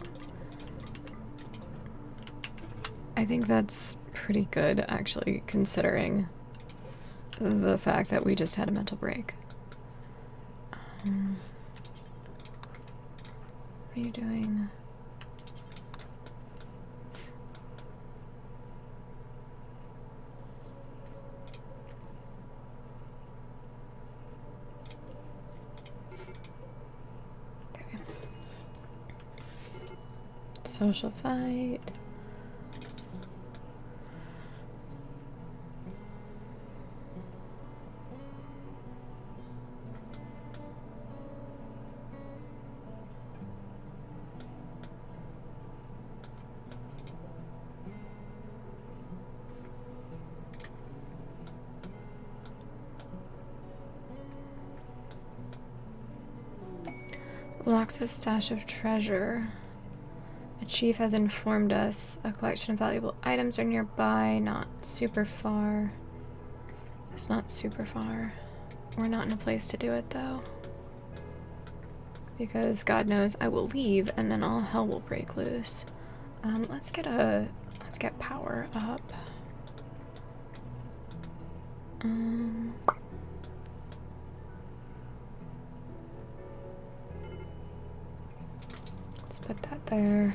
I think that's pretty good, actually, considering the fact that we just had a mental break. What are you doing? Okay. Social fight. Lox's stash of treasure. A chief has informed us a collection of valuable items are nearby, not super far. It's not super far. We're not in a place to do it though. Because God knows I will leave and then all hell will break loose. Let's get power up. Let's put that there.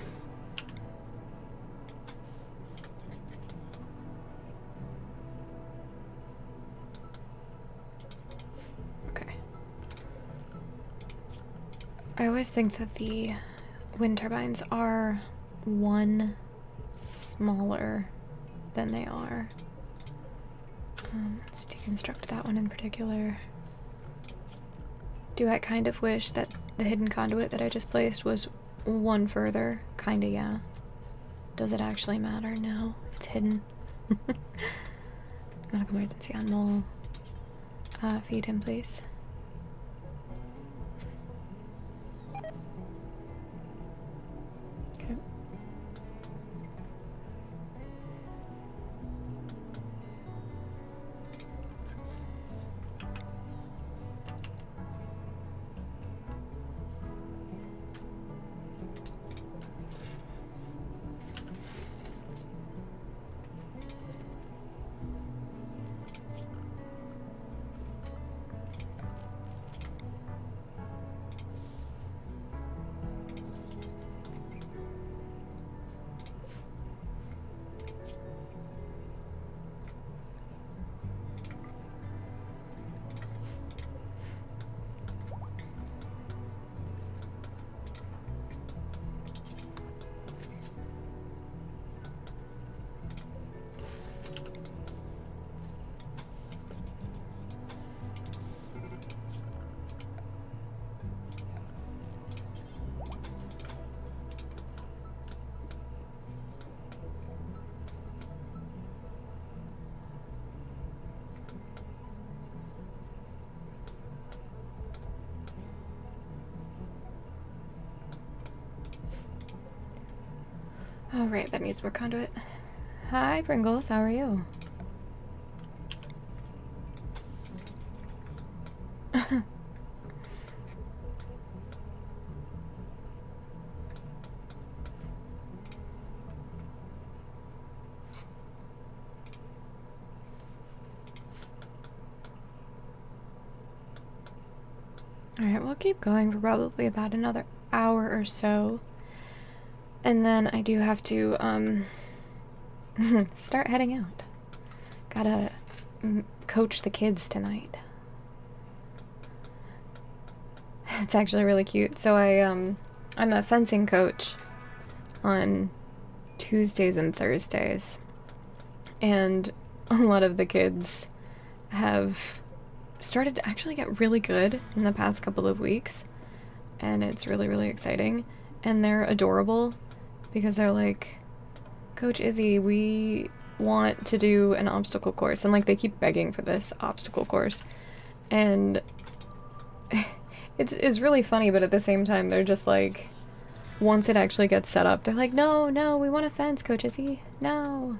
Okay. I always think that the wind turbines are one smaller than they are. Let's deconstruct that one in particular. Do I kind of wish that the hidden conduit that I just placed was one further? Kinda, yeah. Does it actually matter? No. It's hidden. Medical emergency on Mole. Feed him, please. Okay. All right, that needs more conduit. Hi, Pringles. How are you? Alright, we'll keep going for probably about another hour or so. And then I do have to, start heading out. Gotta coach the kids tonight. It's actually really cute. So I'm a fencing coach on Tuesdays and Thursdays. And a lot of the kids have started to actually get really good in the past couple of weeks. And it's really, really exciting. and they're adorable because they're like, Coach Izzy, we want to do an obstacle course, and like they keep begging for this obstacle course, and it's really funny, but at the same time they're just like, once it actually gets set up, they're like, no, no, we want a fence, Coach Izzy, no.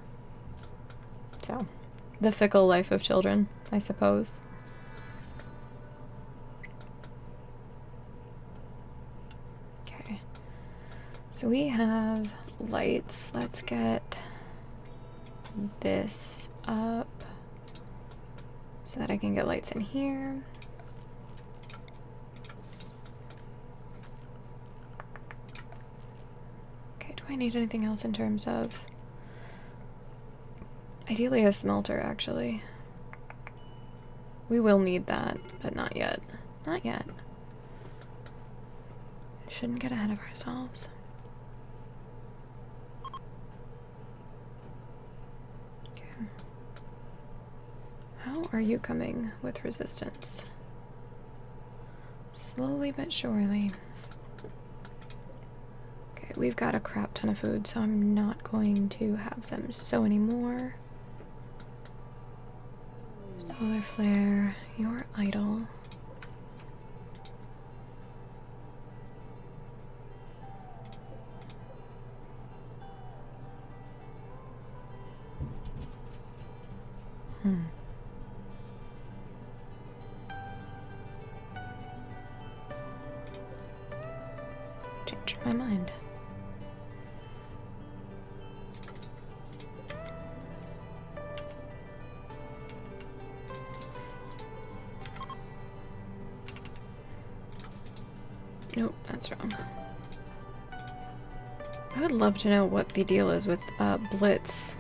So, the fickle life of children, I suppose. Okay, so we have lights. Let's get this up so that I can get lights in here. Okay, do I need anything else in terms of... Ideally a smelter, actually. We will need that, but not yet. Not yet. Shouldn't get ahead of ourselves. Okay. How are you coming with resistance? Slowly but surely. Okay, we've got a crap ton of food, so I'm not going to have them sow anymore. Solar flare, you're idle. Changed my mind. Nope, that's wrong. I would love to know what the deal is with Blitz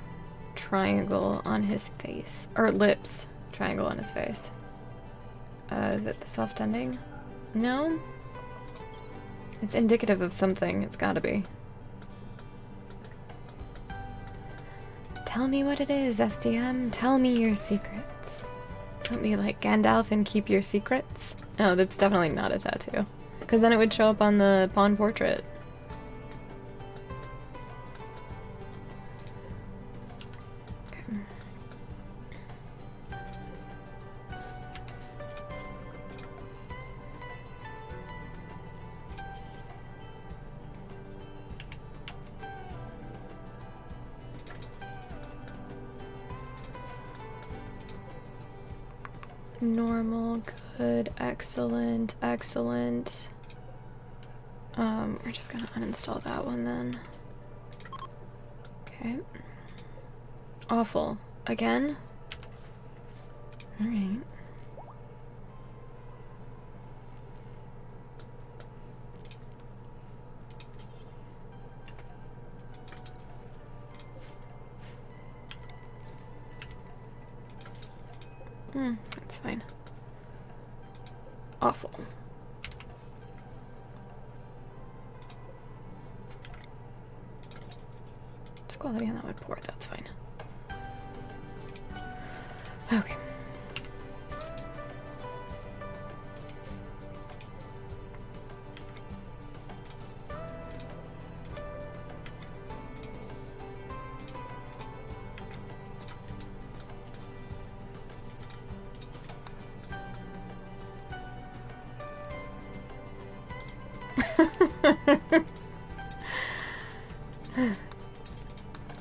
triangle on his face. Or lips triangle on his face. Is it the self-tending? No? It's indicative of something. It's gotta be. Tell me what it is, SDM. Tell me your secrets. Don't be like Gandalf and keep your secrets. No, that's definitely not a tattoo. Because then it would show up on the pawn portrait. Okay. Normal, good, excellent, excellent. We're just gonna uninstall that one then. Okay. Awful. Again? Alright. That's fine. Awful. Quality on that would pour, that's fine. Okay.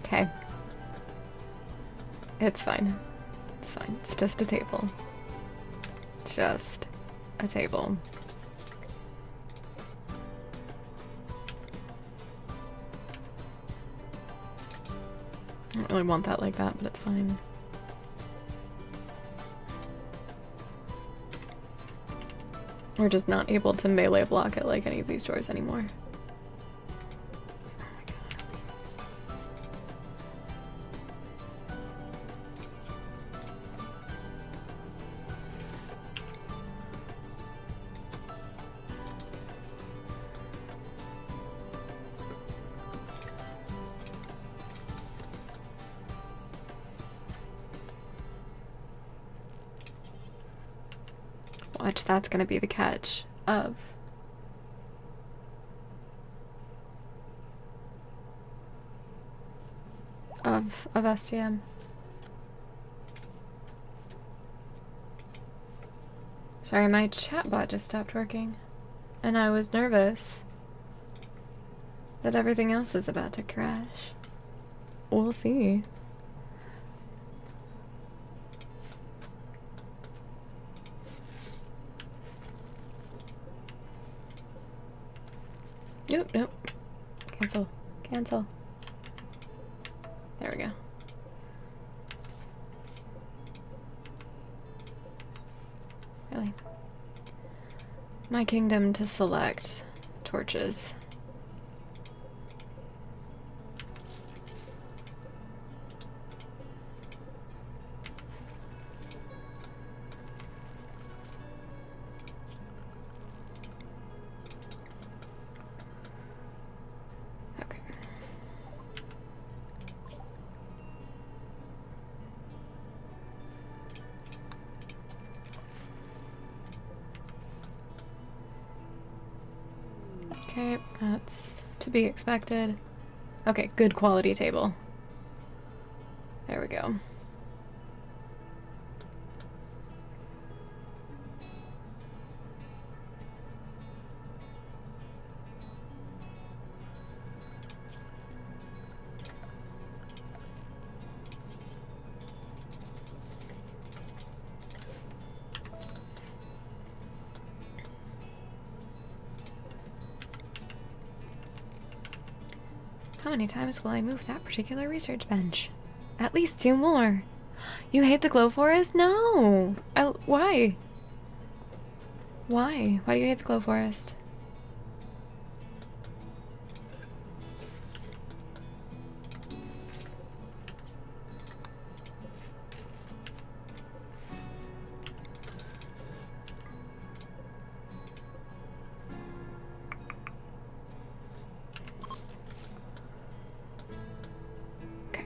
Okay. It's fine. It's fine. It's just a table. Just a table. I don't really want that like that, but it's fine. We're just not able to melee block it like any of these doors anymore. Watch, that's gonna be the catch of of STM. Sorry, my chatbot just stopped working. And I was nervous that everything else is about to crash. We'll see. Nope, nope. Cancel. Cancel. There we go. Really? My kingdom to select torches. Okay. Okay, that's to be expected. Okay, good quality table. There we go. How many times will I move that particular research bench? At least 2 more. You hate the glow forest? No! Why? Why? Why do you hate the glow forest? Okay.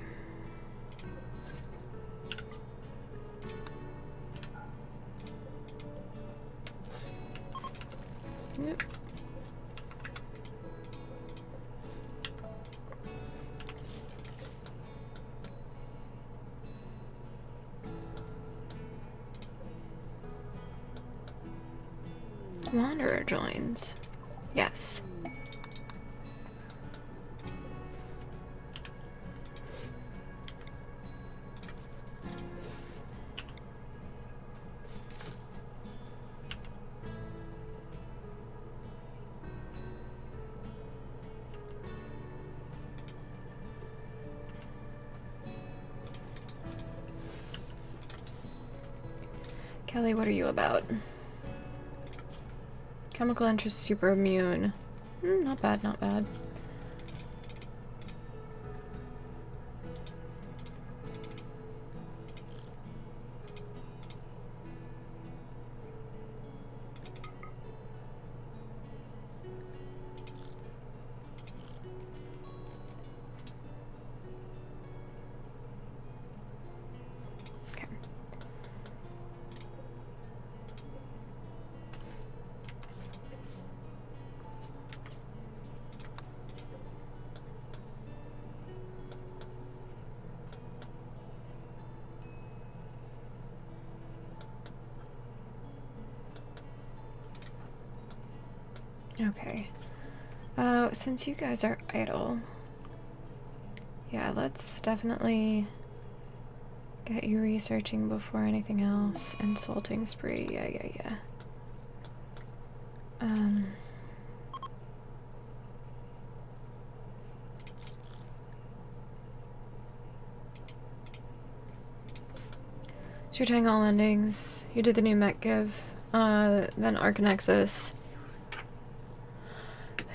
Yep. Wanderer joins. Yes. Kelly, what are you about? Chemical interest super immune. Not bad, not bad. Okay. Okay. Since you guys are idle, yeah, let's definitely get you researching before anything else. Insulting spree, yeah. So you're trying all endings. You did the new mech give, then Arcanexus.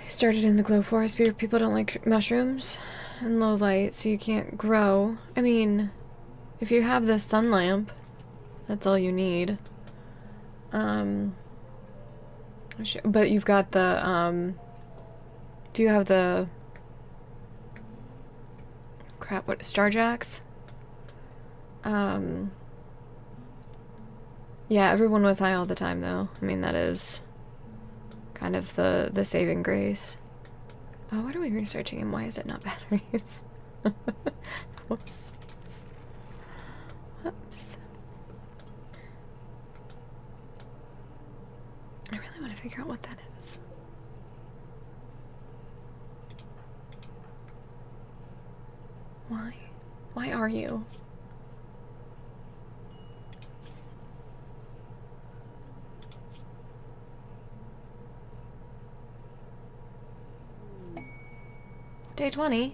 Started in the glow forest because people don't like mushrooms and low light, so you can't grow. I mean, if you have the sun lamp, that's all you need. But you've got the, do you have the, crap, what, Starjacks? Yeah, everyone was high all the time, though. I mean, that is kind of the saving grace. Oh, what are we researching and why is it not batteries? Whoops. Whoops. I really want to figure out what that is. Why? Why are you? Day 20.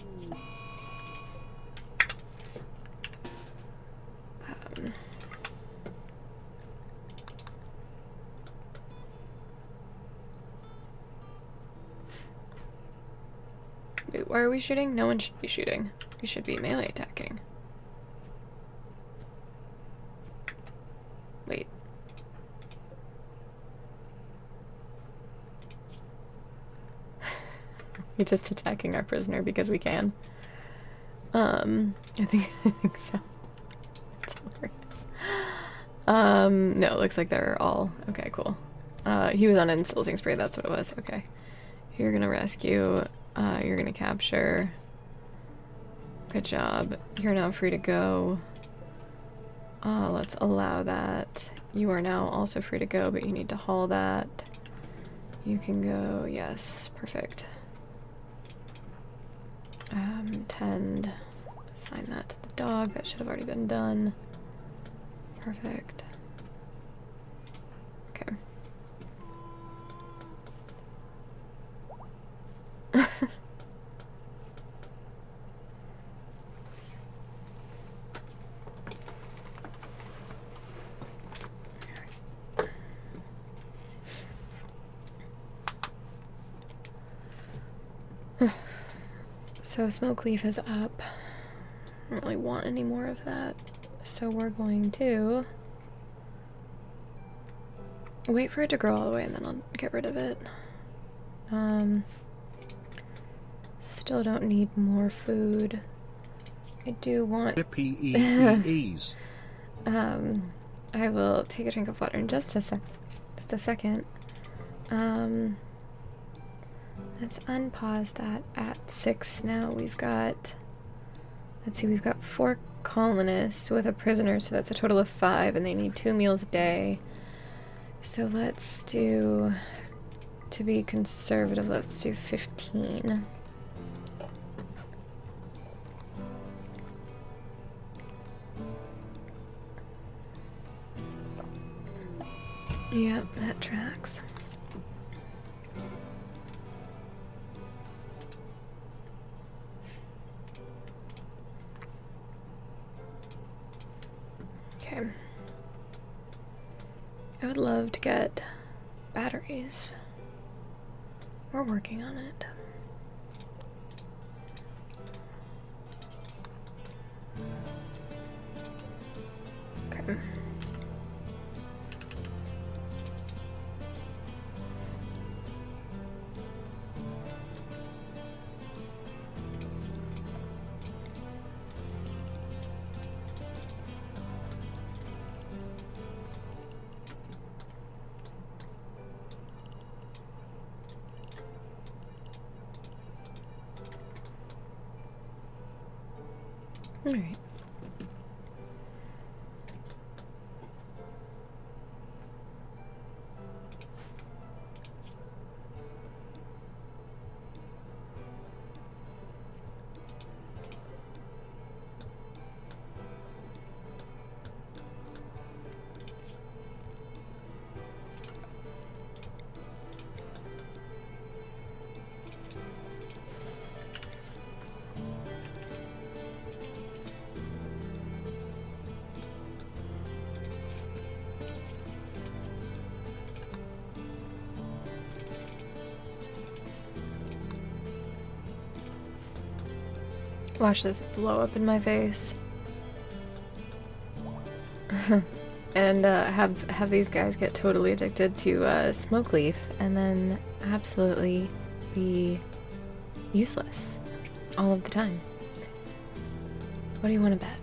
Wait, why are we shooting? No one should be shooting. We should be melee attacking. Wait. We're just attacking our prisoner because we can. I think so. It's hilarious. No, it looks like they're all okay, cool. He was on an insulting spree, that's what it was. Okay. You're gonna rescue, you're gonna capture. Good job. You're now free to go. Let's allow that. You are now also free to go, but you need to haul that. You can go, yes, perfect. Tend. Assign that to the dog. That should have already been done. Perfect. Okay. So smoke leaf is up. I don't really want any more of that. So we're going to wait for it to grow all the way and then I'll get rid of it. Still don't need more food. I do want P-E-E-E's. I will take a drink of water in just a second. Let's unpause that at 6 now. We've got, let's see, we've got 4 colonists with a prisoner, so that's a total of 5, and they need 2 meals a day. So let's do, to be conservative, let's do 15. Yep, that tracks. Okay. I would love to get batteries. We're working on it. Okay. All right. Watch this blow up in my face. And have these guys get totally addicted to smoke leaf and then absolutely be useless all of the time. What do you want to bet?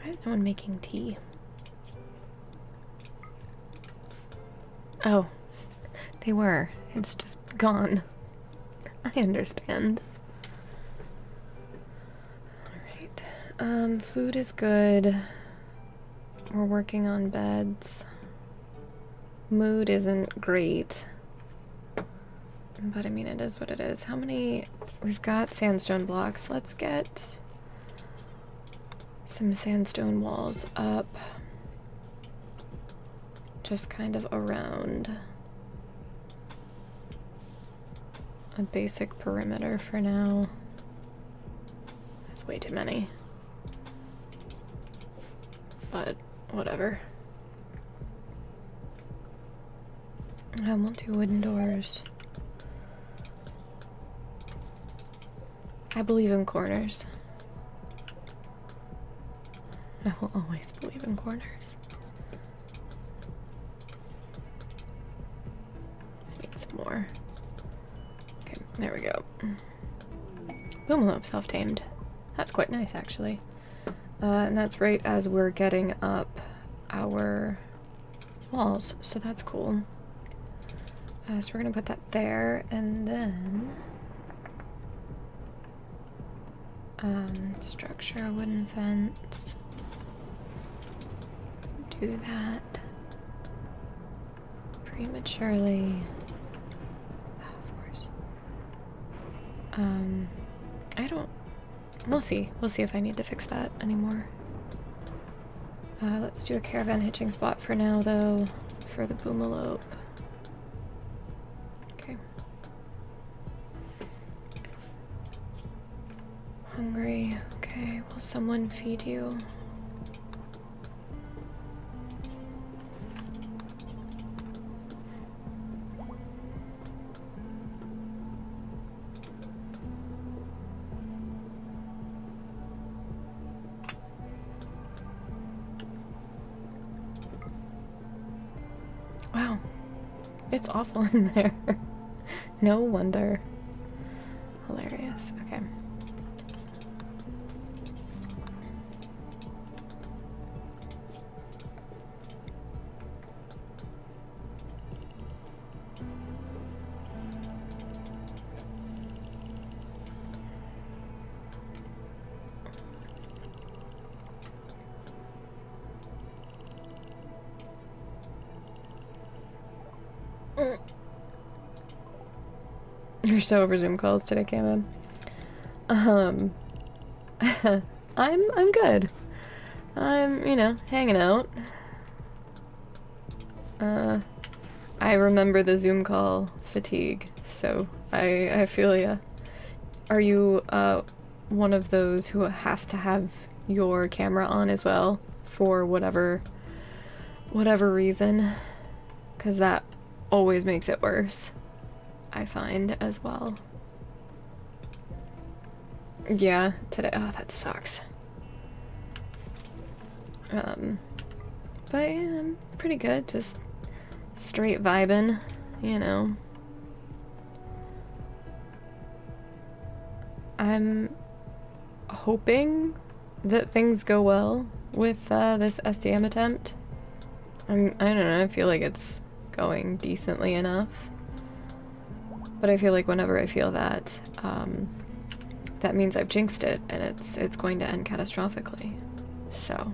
Why is no one making tea? Oh. They were. It's just gone. I understand. Alright. Food is good. We're working on beds. Mood isn't great. But I mean, it is what it is. How many... We've got sandstone blocks. Let's get some sandstone walls up. Just kind of around a basic perimeter for now. That's way too many. But whatever. I want 2 wooden doors. I believe in corners. I will always believe in corners. I need some more. Okay, there we go. Boomalope self-tamed. That's quite nice, actually. And that's right as we're getting up our walls, so that's cool. So we're gonna put that there, and then structure a wooden fence. Do that prematurely. Of course. I don't. We'll see. We'll see if I need to fix that anymore. Let's do a caravan hitching spot for now, though, for the boomalope. Okay. Hungry. Okay, will someone feed you? Wow, it's awful in there. No wonder. Hilarious. Okay. You're so over Zoom calls today, Cameron. I'm good. I'm, you know, hanging out. I remember the Zoom call fatigue, so I feel ya. Are you one of those who has to have your camera on as well for whatever reason? 'Cause that always makes it worse, I find, as well. Yeah, today. Oh, that sucks. But yeah, I'm pretty good. Just straight vibing, you know. I'm hoping that things go well with this SDM attempt. I don't know, I feel like it's going decently enough. But I feel like whenever I feel that, that means I've jinxed it, and it's going to end catastrophically. So,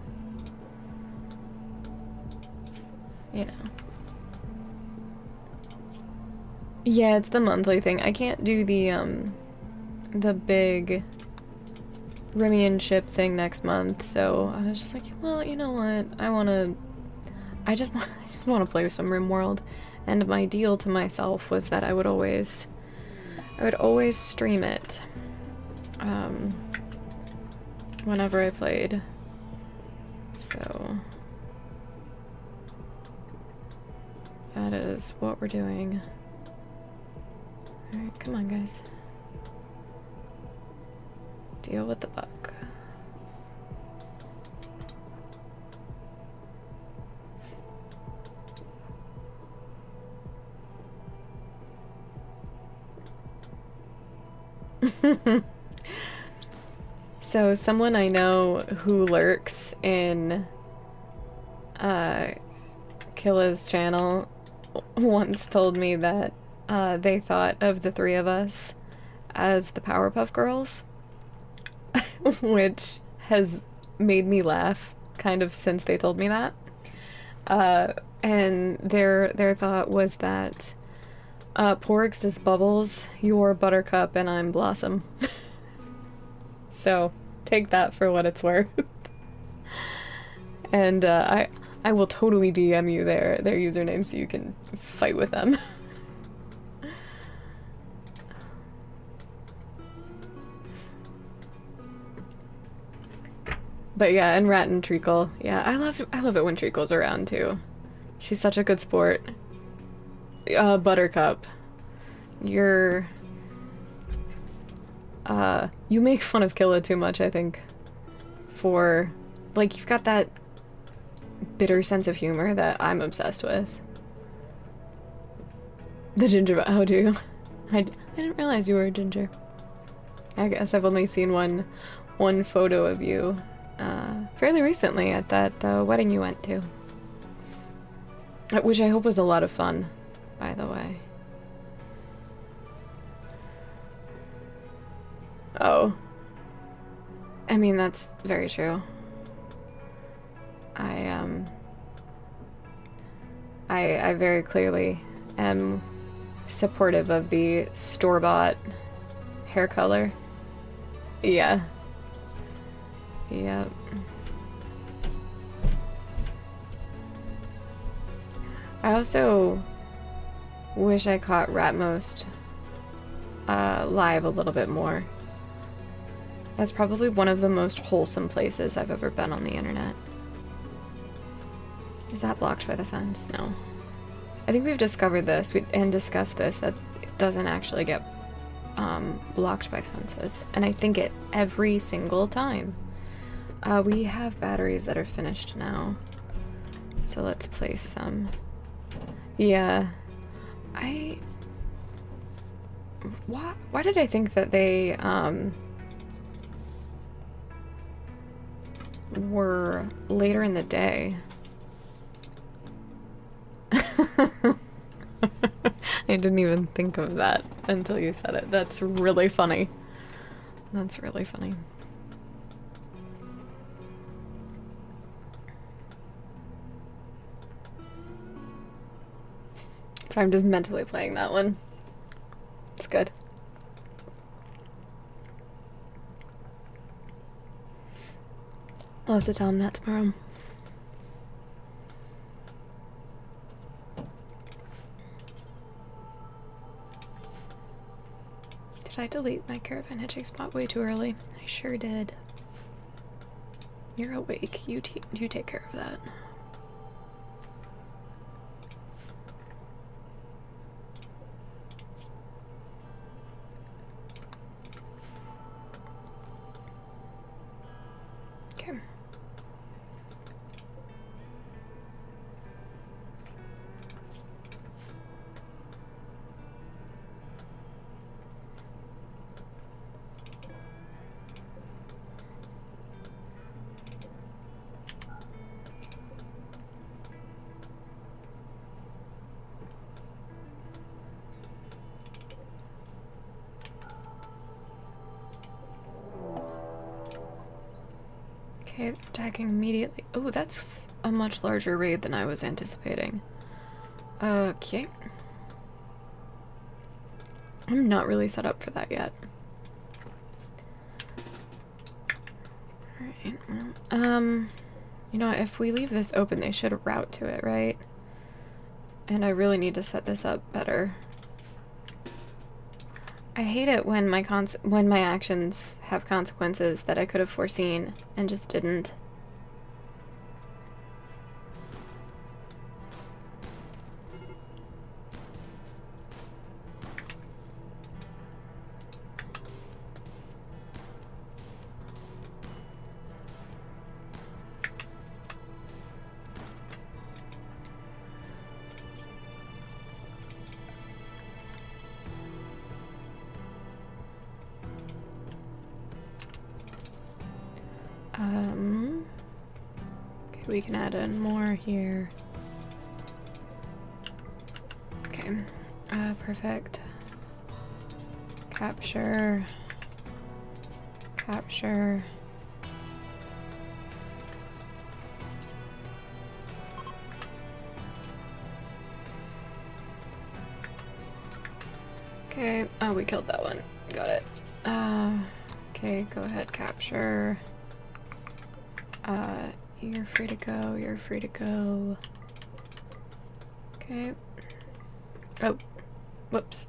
you know. Yeah, it's the monthly thing. I can't do the big Rimian ship thing next month, so I was just like, well, you know what? I just want to play with some RimWorld. And my deal to myself was that I would always stream it whenever I played. So that is what we're doing. Alright, come on, guys. Deal with the buck. So someone I know who lurks in Killa's channel once told me that they thought of the 3 of us as the Powerpuff Girls, which has made me laugh kind of since they told me that. And their thought was that Porix is Bubbles, you're Buttercup, and I'm Blossom. So take that for what it's worth. And I will totally DM you their username so you can fight with them. But yeah, and Rat and Treacle. Yeah, I love it when Treacle's around too. She's such a good sport. Buttercup. You're you make fun of Killa too much, I think. For like, you've got that bitter sense of humor that I'm obsessed with. The ginger, oh, do you? I didn't realize you were a ginger. I guess I've only seen one photo of you fairly recently at that wedding you went to. Which I hope was a lot of fun, by the way. Oh. I mean, that's very true. I very clearly am supportive of the store-bought hair color. Yeah. Yep. I also wish I caught Ratmost live a little bit more. That's probably one of the most wholesome places I've ever been on the internet. Is that blocked by the fence? No. I think we've discovered this and discussed this, that it doesn't actually get blocked by fences. And I think it every single time. We have batteries that are finished now. So let's place some. Yeah. Why did I think that they were later in the day? I didn't even think of that until you said it. That's really funny. That's really funny. So I'm just mentally playing that one. It's good. I'll have to tell him that tomorrow. Did I delete my caravan hitching spot way too early? I sure did. You're awake. You take care of that. Okay. Okay, attacking immediately. Oh, that's a much larger raid than I was anticipating. Okay. I'm not really set up for that yet. Alright, well, you know what, if we leave this open, they should route to it, right? And I really need to set this up better. I hate it when my actions have consequences that I could have foreseen and just didn't. Okay, we can add in more here. Okay, perfect. Capture. Capture. Okay, oh, we killed that one. Got it. Okay, go ahead, capture. You're free to go, you're free to go. Okay. Oh, whoops.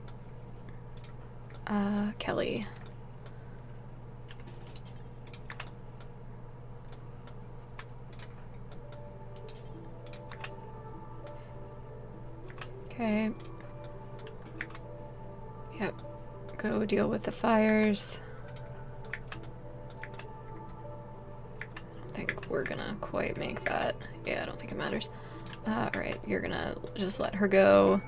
Kelly. Okay. Yep. Go deal with the fires. I don't think we're gonna quite make that. Yeah, I don't think it matters. Alright, you're gonna just let her go.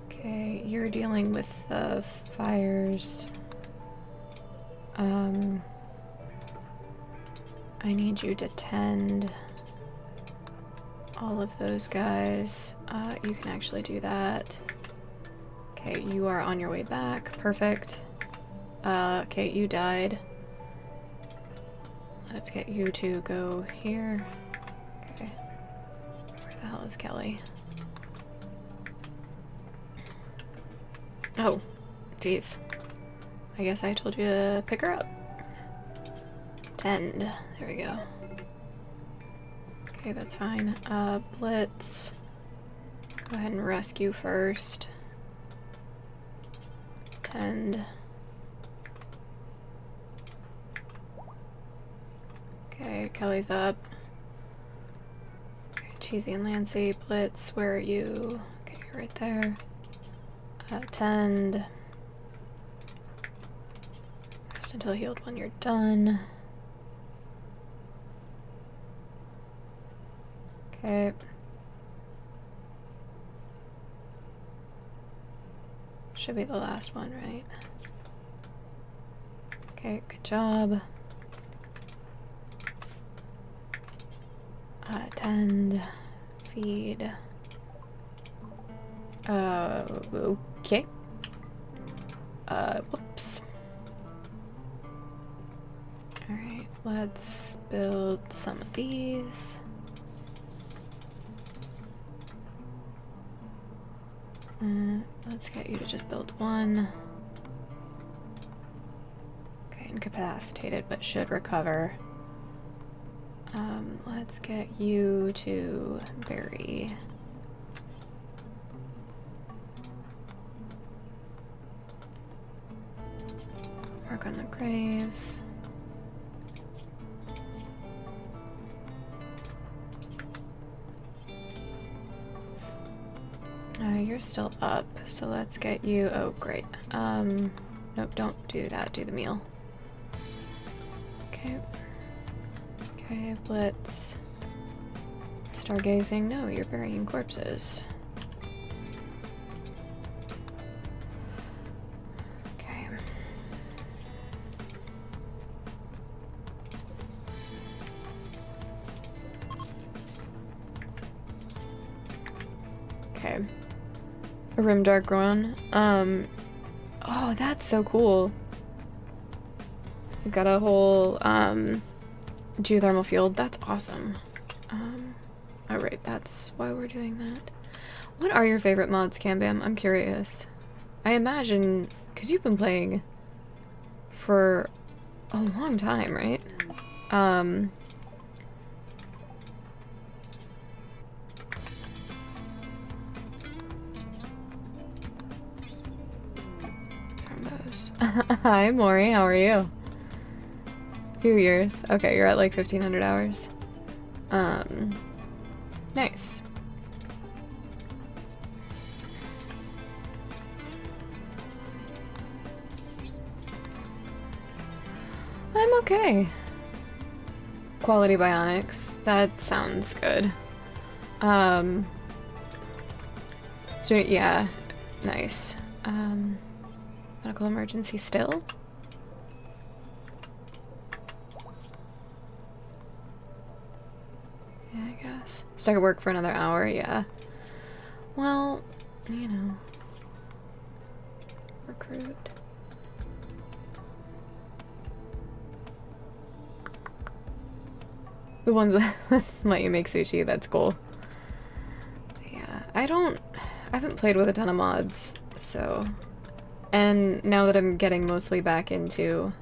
Okay, you're dealing with the fires. I need you to tend all of those guys. You can actually do that. Okay, you are on your way back. Perfect. Okay, you died. Let's get you to go here. Okay. Where the hell is Kelly? Oh, jeez. I guess I told you to pick her up. Tend. There we go. Okay, that's fine. Blitz. Go ahead and rescue first. Tend. Okay, Kelly's up. Okay, Cheesy and Lancy. Blitz, where are you? Okay, you're right there. Tend. Rest until healed when you're done. Okay. Should be the last one, right? Okay, good job. Tend. Feed. Okay. Whoops. Alright, let's build some of these. Let's get you to just build one. Okay, incapacitated, but should recover. Let's get you to bury. Work on the grave. You're still up, so let's get you. Oh, great. Nope, don't do that. Do the meal. Okay. Okay, Blitz. Stargazing. No, you're burying corpses. Okay. Okay. A Rimdark run. Oh, that's so cool. We've got a whole, geothermal field. That's awesome. Alright, that's why we're doing that. What are your favorite mods, Cambam? I'm curious. I imagine, because you've been playing for a long time, right? Hi, Maury. How are you? Few years. Okay, you're at like 1,500 hours. Nice. I'm okay. Quality bionics. That sounds good. So yeah, nice. Medical emergency still? Yeah, I guess. Stuck at work for another hour, yeah. Well, you know. recruit. The ones that let you make sushi, that's cool. Yeah, I haven't played with a ton of mods, so... And now that I'm getting mostly back into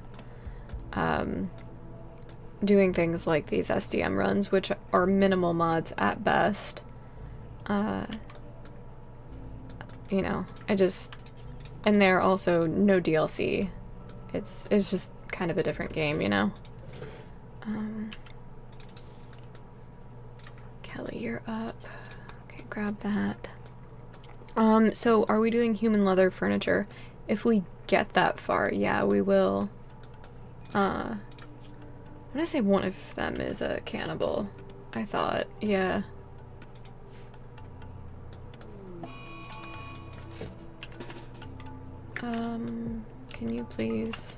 doing things like these SDM runs, which are minimal mods at best, you know, and they're also no DLC. It's just kind of a different game, you know? Kelly, you're up. Okay, grab that. So are we doing human leather furniture? If we get that far, yeah, we will. I'm gonna say one of them is a cannibal. I thought, yeah. Can you please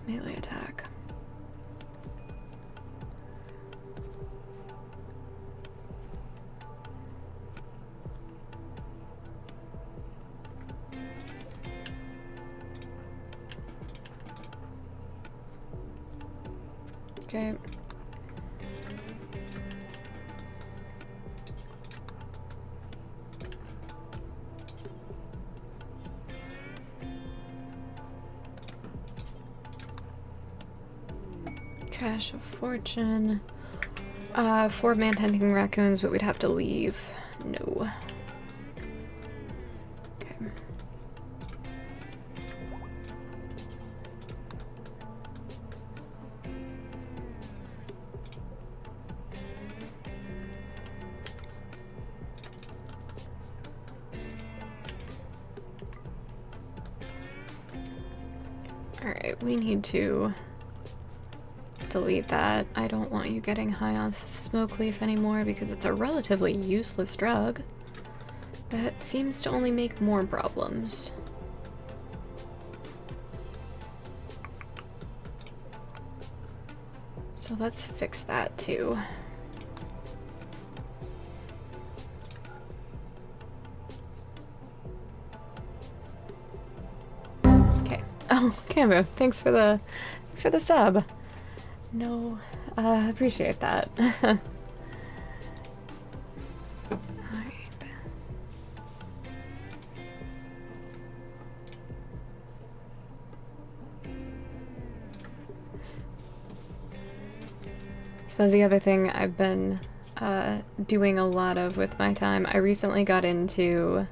melee attack? Okay. Cache of fortune. 4 man-hunting raccoons, but we'd have to leave. No. Okay. Alright, we need to delete that. I don't want you getting high off smoke leaf anymore because it's a relatively useless drug that seems to only make more problems. So let's fix that too. Okay. Oh, Cambo, thanks for the sub. No, appreciate that. Alright. I suppose the other thing I've been doing a lot of with my time, I recently got into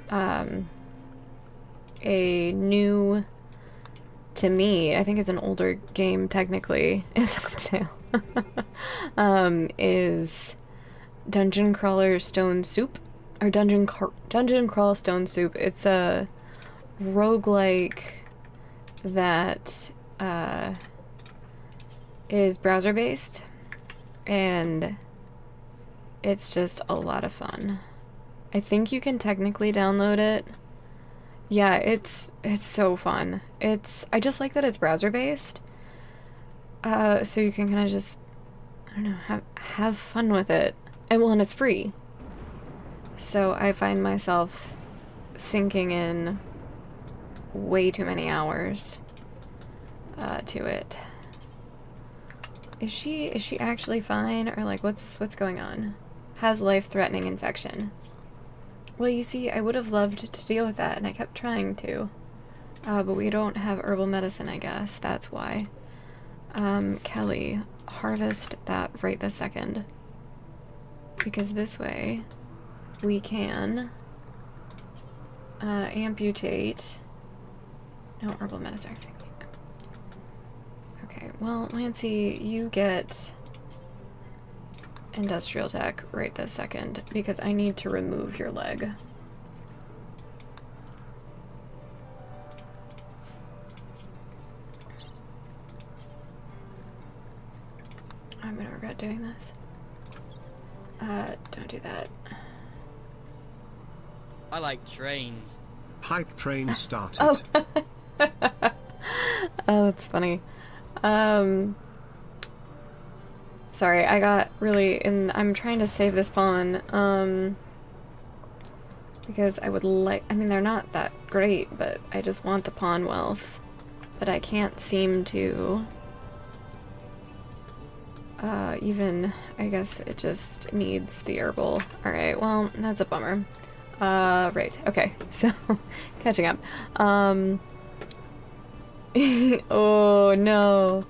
a new, to me, I think it's an older game technically, it's on sale, is Dungeon Crawler Stone Soup, or Dungeon Crawl Stone Soup. It's a roguelike that is browser based, and it's just a lot of fun. I think you can technically download it. Yeah, it's so fun. I just like that it's browser based. So you can kind of just, I don't know, have fun with it. And well, and it's free. So I find myself sinking in way too many hours to it. Is she actually fine, or like what's going on? Has life-threatening infection. Well, you see, I would have loved to deal with that, and I kept trying to. But we don't have herbal medicine, I guess. That's why. Kelly, harvest that right this second. Because this way, we can amputate. No herbal medicine. Okay, well, Lancy, you get industrial tech right this second, because I need to remove your leg. I'm gonna regret doing this. Don't do that. I like trains. Hype train started. Oh, oh, that's funny. Sorry, I got really I'm trying to save this pawn. Because I would like, I mean, they're not that great, but I just want the pawn wealth. But I can't seem to even, I guess it just needs the herbal. Alright, well, that's a bummer. Right, okay, so, catching up. Oh no,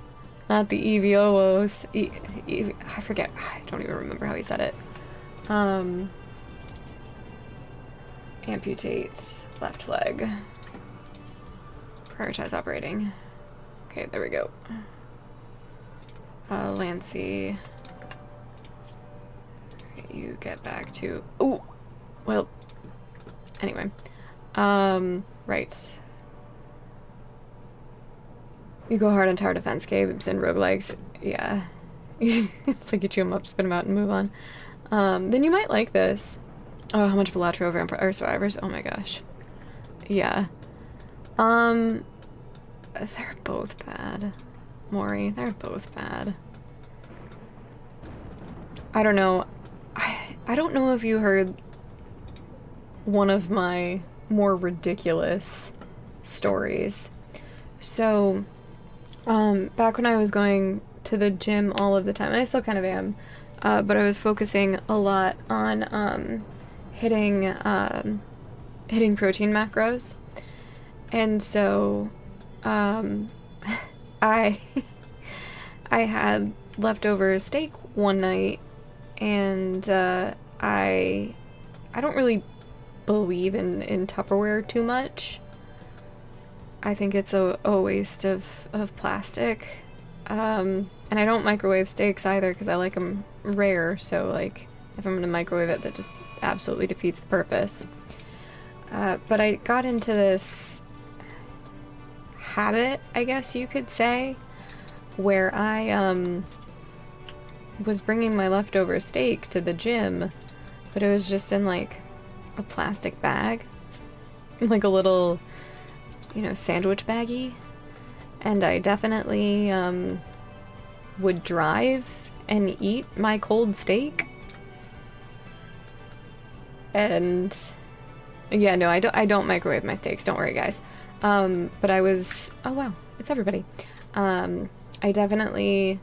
not the EVOs. I forget, I don't even remember how he said it. Amputate left leg. Prioritize operating. Okay, there we go. Lancy. You get back to... Oh! Well, anyway. Right. You go hard on tower defense games and roguelikes. Yeah. It's like you chew them up, spit them out, and move on. Then you might like this. Oh, how much Balatro Vampire Survivors? Oh my gosh. Yeah. They're both bad. Mori, they're both bad. I don't know. I don't know if you heard one of my more ridiculous stories. So, back when I was going to the gym all of the time, and I still kind of am, but I was focusing a lot on, hitting protein macros. And so, I had leftover steak one night, and I don't really believe in Tupperware too much. I think it's a waste of plastic. And I don't microwave steaks either because I like them rare, so like if I'm gonna microwave it, that just absolutely defeats the purpose. But I got into this habit, I guess you could say, where I was bringing my leftover steak to the gym, but it was just in like a plastic bag, like a little, you know, sandwich baggie, and I definitely would drive and eat my cold steak. And yeah, no, I don't microwave my steaks, don't worry guys. But I was, oh wow, it's everybody. I definitely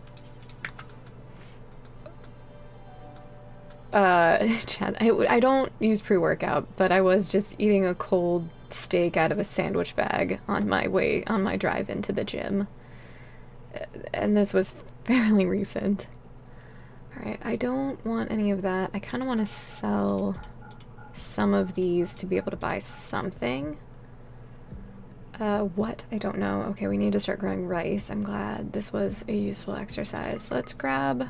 Chad, I don't use pre-workout, but I was just eating a cold steak out of a sandwich bag on my drive into the gym. And this was fairly recent. Alright, I don't want any of that. I kind of want to sell some of these to be able to buy something. What? I don't know. Okay, we need to start growing rice. I'm glad this was a useful exercise. Let's grab...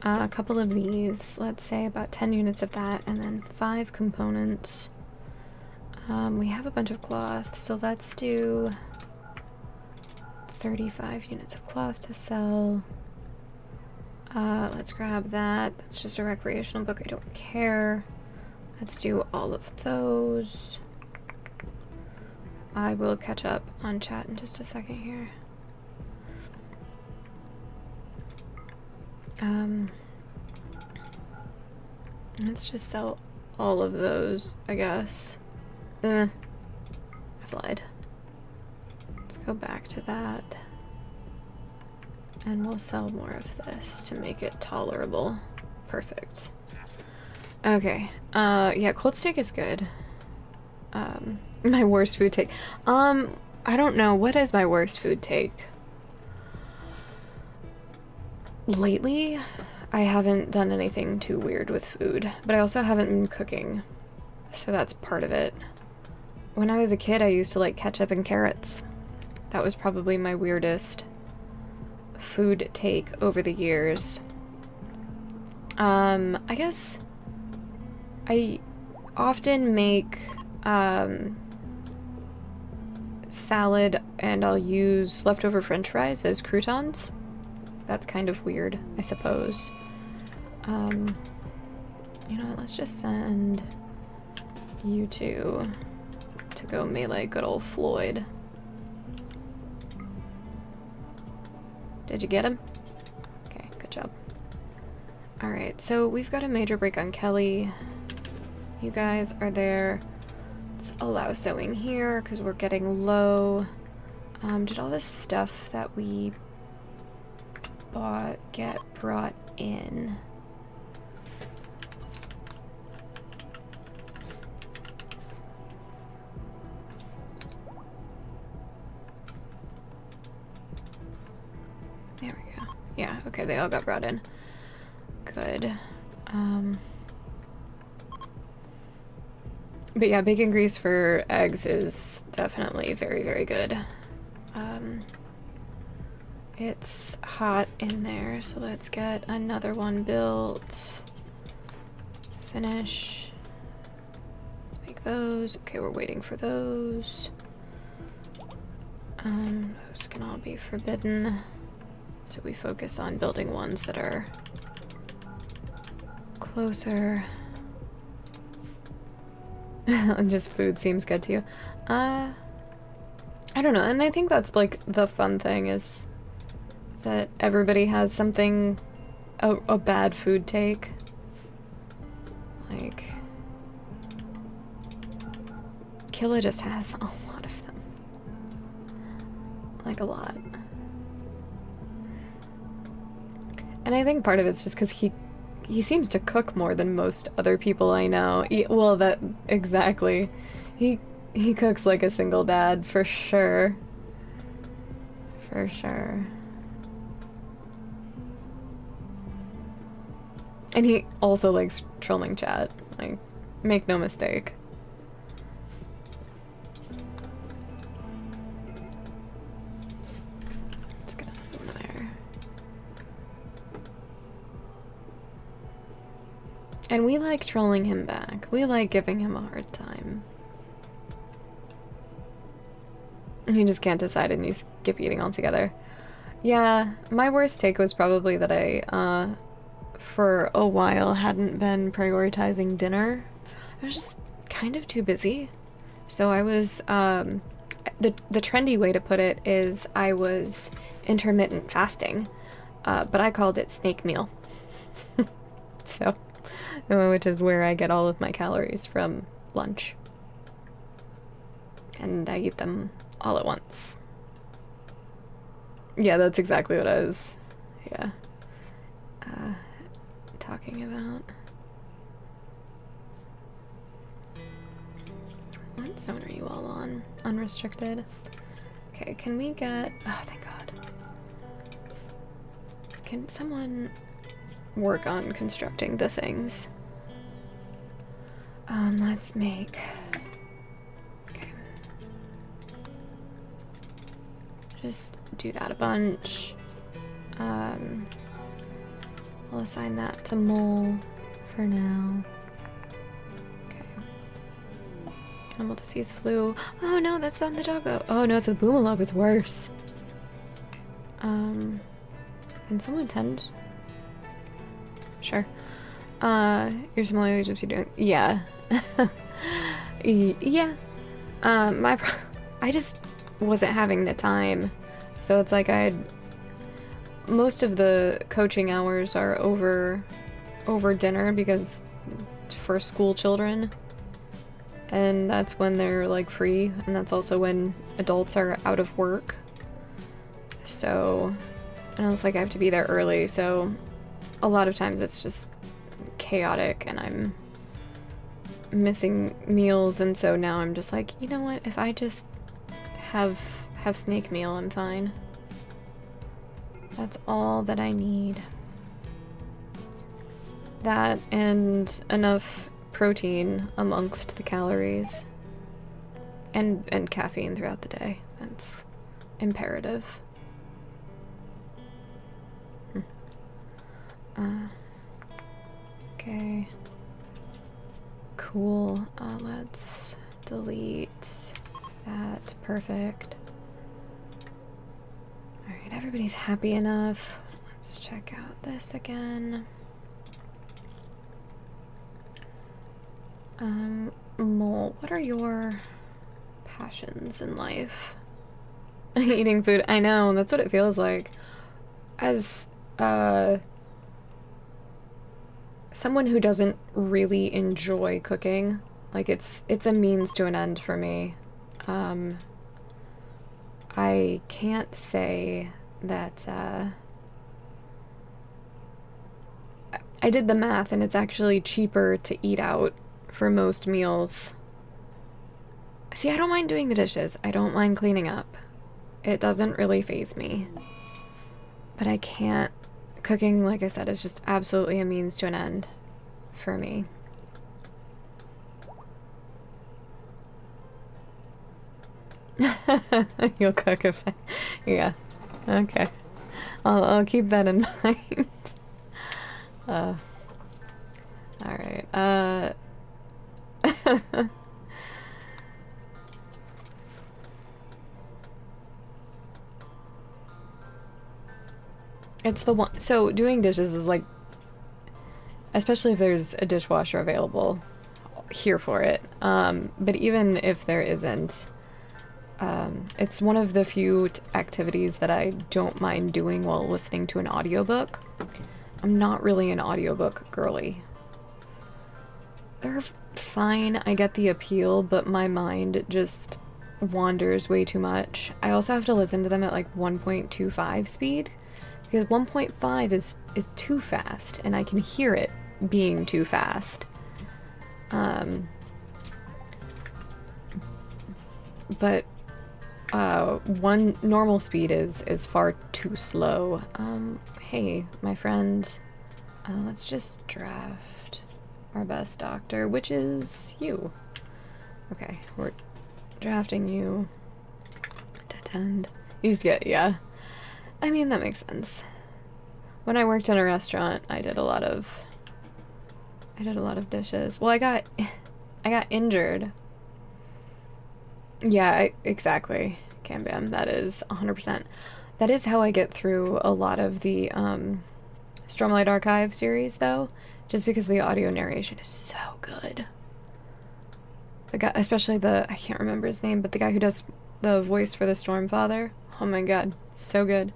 a couple of these, let's say about 10 units of that, and then 5 components. We have a bunch of cloth, so let's do 35 units of cloth to sell. Let's grab that. That's just a recreational book, I don't care. Let's do all of those. I will catch up on chat in just a second here. Let's just sell all of those, I guess. I've lied. Let's go back to that. And we'll sell more of this to make it tolerable. Perfect. Okay. Yeah, cold steak is good. My worst food take. I don't know. What is my worst food take? Lately, I haven't done anything too weird with food, but I also haven't been cooking, so that's part of it. When I was a kid, I used to like ketchup and carrots. That was probably my weirdest food take over the years. I guess I often make salad and I'll use leftover french fries as croutons. That's kind of weird, I suppose. You know what, let's just send you two to go melee good old Floyd. Did you get him? Okay, good job. Alright, so we've got a major break on Kelly. You guys are there. Let's allow sewing here because we're getting low. Did all this stuff that we bought get brought in? There we go. Yeah, okay, they all got brought in. Good. But yeah, bacon grease for eggs is definitely very, very good. It's hot in there, so let's get another one built. Finish. Let's make those. Okay, we're waiting for those. Those can all be forbidden. So we focus on building ones that are closer. Just food seems good to you. I don't know, and I think that's like the fun thing is that everybody has something, a bad food take. Like, Killa just has a lot of them. Like, a lot. And I think part of it's just because he seems to cook more than most other people I know. Well, that, exactly. He cooks like a single dad, for sure. For sure. And he also likes trolling chat. Like, make no mistake. Let's get in there. And we like trolling him back. We like giving him a hard time. He just can't decide and you skip eating altogether. Yeah, my worst take was probably that I, for a while hadn't been prioritizing dinner. I was just kind of too busy. So I was, the trendy way to put it is I was intermittent fasting, but I called it snake meal. So, which is where I get all of my calories from lunch. And I eat them all at once. Yeah, that's exactly what I was, yeah, talking about. What zone are you all on? Unrestricted? Okay, can we get... Oh, thank God. Can someone work on constructing the things? Let's make... Okay. Just do that a bunch. I'll assign that to Mole for now. Okay. Animal disease flu. Oh no, that's not the doggo. Oh no, it's the Boomalop. It's worse. Can someone tend? Sure. You're similar to Gypsy doing. Yeah. Yeah. I just wasn't having the time. So it's like most of the coaching hours are over dinner because for school children. And that's when they're like free, and that's also when adults are out of work. So, and it's like I have to be there early, so a lot of times it's just chaotic and I'm missing meals, and so now I'm just like, you know what, if I just have snake meal, I'm fine. That's all that I need. That and enough protein amongst the calories. And caffeine throughout the day. That's imperative. Okay. Cool. Let's delete that. Perfect. Alright, everybody's happy enough. Let's check out this again. Mole, what are your passions in life? Eating food. I know, that's what it feels like. As, someone who doesn't really enjoy cooking. Like, it's a means to an end for me. I can't say that, I did the math, and it's actually cheaper to eat out for most meals. See, I don't mind doing the dishes. I don't mind cleaning up. It doesn't really faze me. But I can't... Cooking, like I said, is just absolutely a means to an end for me. You'll cook if I... Yeah. Okay. I'll keep that in mind. Alright. It's the one... So, doing dishes is like... Especially if there's a dishwasher available, here for it. But even if there isn't, it's one of the few activities that I don't mind doing while listening to an audiobook. I'm not really an audiobook girly. They're fine, I get the appeal, but my mind just wanders way too much. I also have to listen to them at like 1.25 speed, because 1.5 is too fast, and I can hear it being too fast. But one normal speed is far too slow. Hey, my friend, let's just draft our best doctor, which is you. Okay, we're drafting you to attend. You just get, yeah. I mean, that makes sense. When I worked in a restaurant, I did a lot of dishes. Well, I got injured. Yeah, exactly. Cam Bam, that is 100%. That is how I get through a lot of the Stormlight Archive series, though, just because the audio narration is so good. The guy, especially I can't remember his name, but the guy who does the voice for the Stormfather. Oh my god, so good.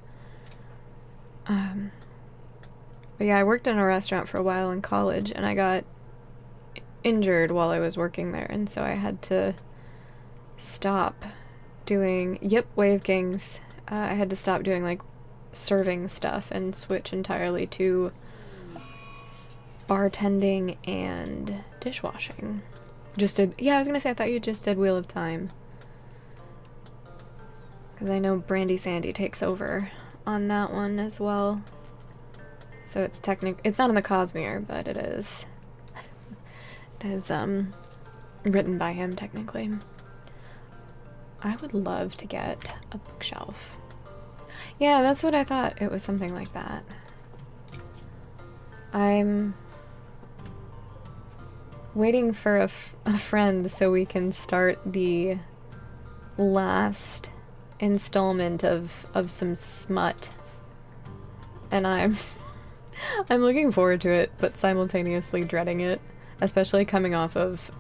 But yeah, I worked in a restaurant for a while in college, and I got injured while I was working there, and so I had to stop doing, Wave Kings. I had to stop doing, like, serving stuff and switch entirely to bartending and dishwashing. Yeah, I was gonna say, I thought you just did Wheel of Time. Because I know Brandy Sandy takes over on that one as well. So it's it's not in the Cosmere, but it is. It is, written by him, technically. I would love to get a bookshelf. Yeah, that's what I thought. It was something like that. I'm waiting for a friend so we can start the last installment of some smut. And I'm looking forward to it, but simultaneously dreading it, especially coming off of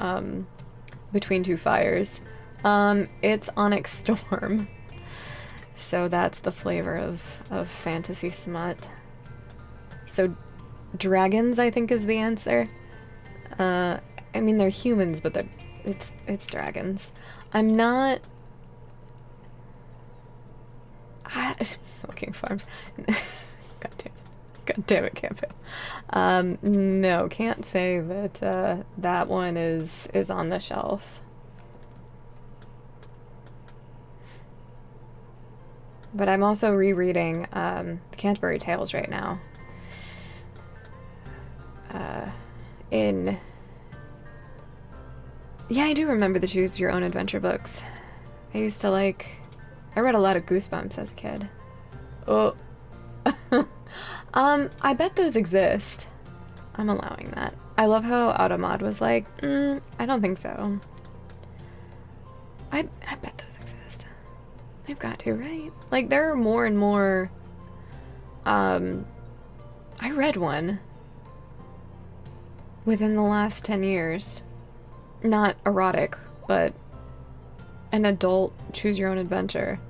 Between Two Fires. It's Onyx Storm, so that's the flavor of fantasy smut. So dragons, I think, is the answer. I mean, they're humans, but it's dragons. I'm not Milking Farms. God damn it, can't fail. No, can't say that that one is on the shelf. But I'm also rereading the Canterbury Tales right now. Yeah, I do remember the Choose Your Own Adventure books. I read a lot of Goosebumps as a kid. Oh. I bet those exist. I'm allowing that. I love how Automod was like, I don't think so. I bet those exist. They've got to, right? Like, there are more and more, I read one within the last 10 years. Not erotic, but an adult choose your own adventure.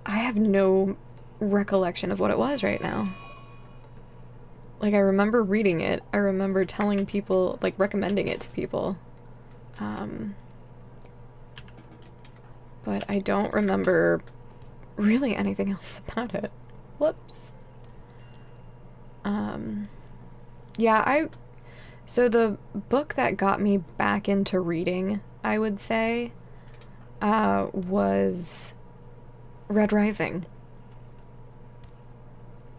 I have no recollection of what it was right now. like, I remember reading it. I remember telling people, like, recommending it to people. But I don't remember really anything else about it. Whoops. Yeah, so the book that got me back into reading, I would say, was Red Rising.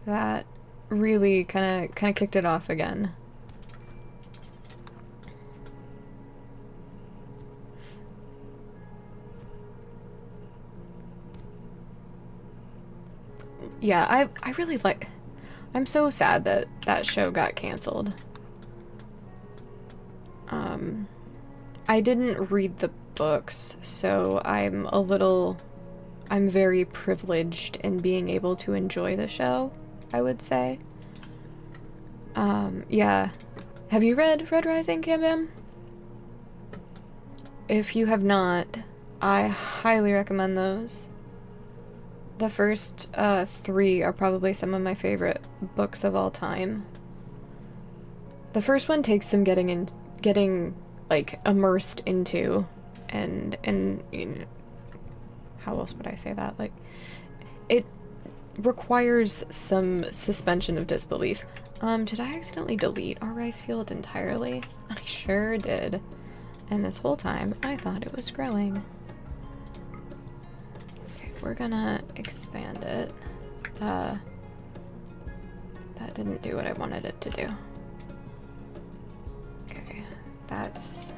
That really kind of kicked it off again. Yeah, I really like... I'm so sad that that show got canceled. I didn't read the books, so I'm very privileged in being able to enjoy the show, I would say. Yeah. Have you read Red Rising, Cam Bam? If you have not, I highly recommend those. The first 3 are probably some of my favorite books of all time. The first one takes them getting like immersed into, and you know, how else would I say that? Like, it requires some suspension of disbelief. Did I accidentally delete our rice field entirely? I sure did. And this whole time, I thought it was growing. Okay, we're gonna expand it. That didn't do what I wanted it to do. Okay, that's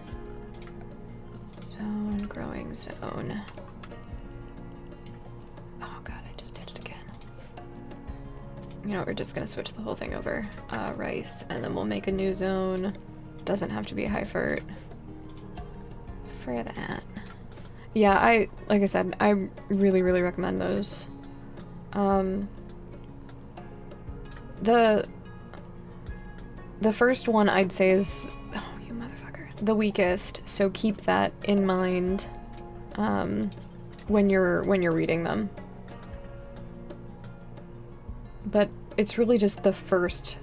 zone, growing zone. Oh god, I just did it again. You know, we're just gonna switch the whole thing over. Rice, and then we'll make a new zone. Doesn't have to be high fert. For that. Yeah, like I said, I really, really recommend those. The first one I'd say is, oh, you motherfucker, the weakest, so keep that in mind when you're reading them. But it's really just the first,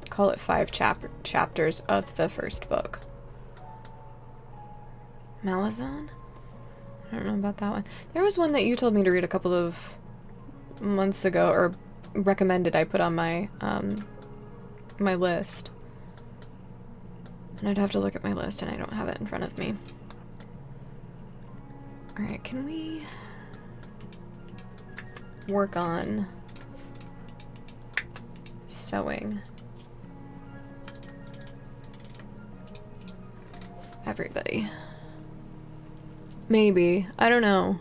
call it 5 chapters of the first book. Malazan? I don't know about that one. There was one that you told me to read a couple of months ago, or recommended I put on my my list. And I'd have to look at my list, and I don't have it in front of me. Alright, can we work on sewing? Everybody. Maybe. I don't know.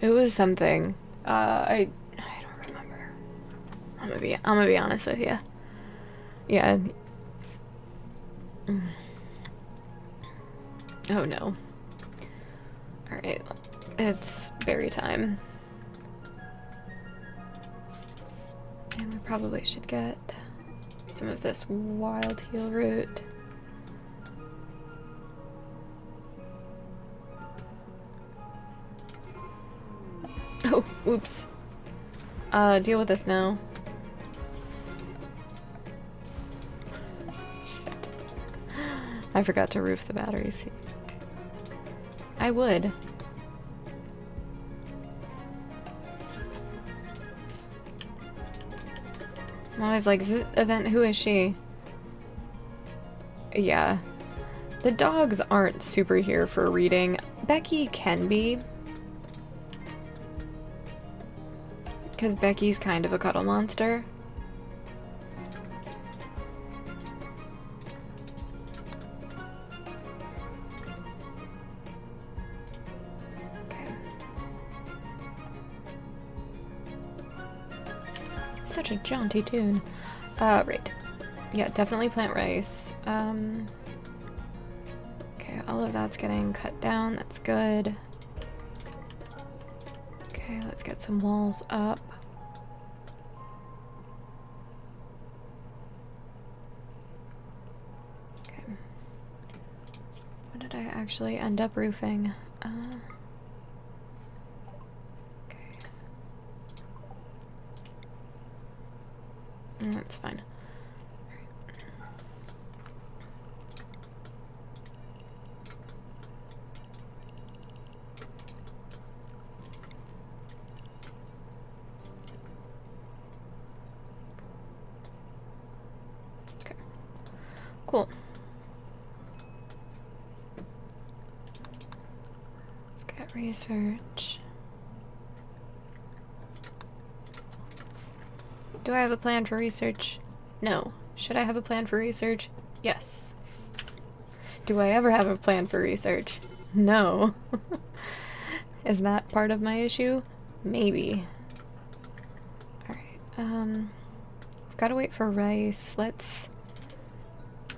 It was something. I don't remember. I'm gonna be honest with you. Yeah. Oh no. Alright. It's berry time. And we probably should get some of this wild heal root. Oh, oops. Deal with this now. I forgot to roof the batteries. I would. I'm always like, "Zzz, event, who is she?" Yeah. The dogs aren't super here for reading. Becky can be. Because Becky's kind of a cuddle monster. Okay. Such a jaunty tune. Right. Yeah, definitely plant rice. Okay, all of that's getting cut down. That's good. Okay, let's get some walls up. Okay. What did I actually end up roofing? Okay. That's fine. Okay. Cool. Let's get research. Do I have a plan for research? No. Should I have a plan for research? Yes. Do I ever have a plan for research? No. Is that part of my issue? Maybe. Alright, I've gotta wait for rice. Let's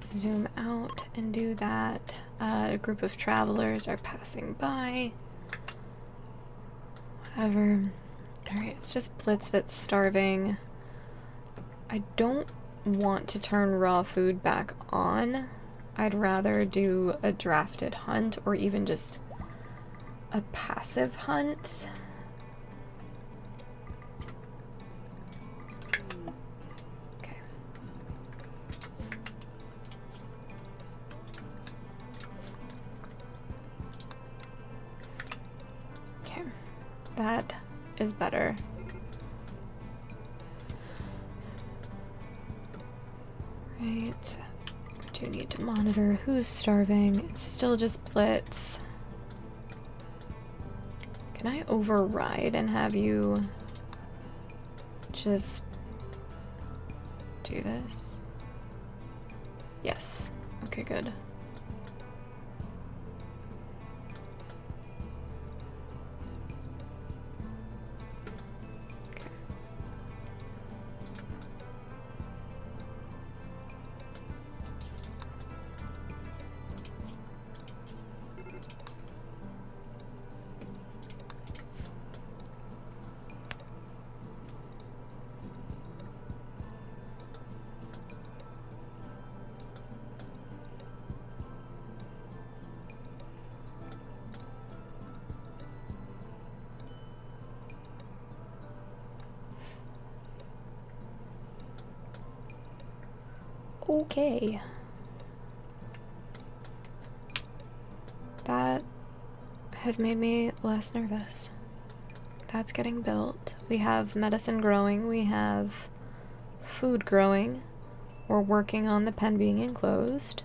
zoom out and do that. A group of travelers are passing by. Whatever. Alright, it's just Blitz that's starving. I don't want to turn raw food back on. I'd rather do a drafted hunt or even just a passive hunt. Okay. Okay. That is better. Right. We do need to monitor who's starving. It's still just Blitz. Can I override and have you just do this? Yes. Okay, good. Okay. Okay. That has made me less nervous. That's getting built. We have medicine growing. We have food growing. We're working on the pen being enclosed.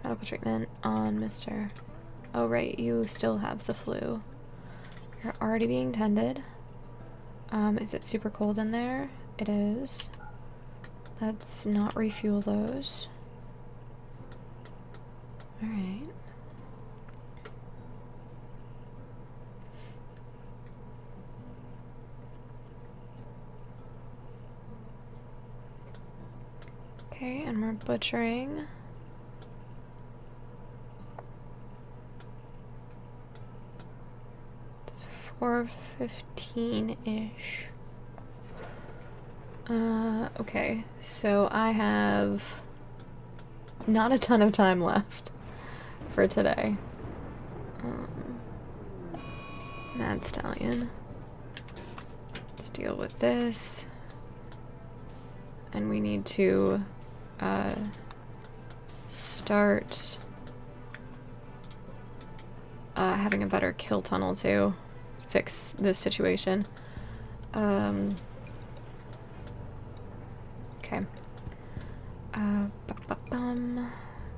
Medical treatment on Mr. Oh, right, you still have the flu. You're already being tended. Is it super cold in there? It is. Let's not refuel those. Alright. Okay, and we're butchering. It's 4:15-ish. Okay, so I have not a ton of time left for today. Mad Stallion. Let's deal with this. And we need to start having a better kill tunnel to fix this situation. Okay.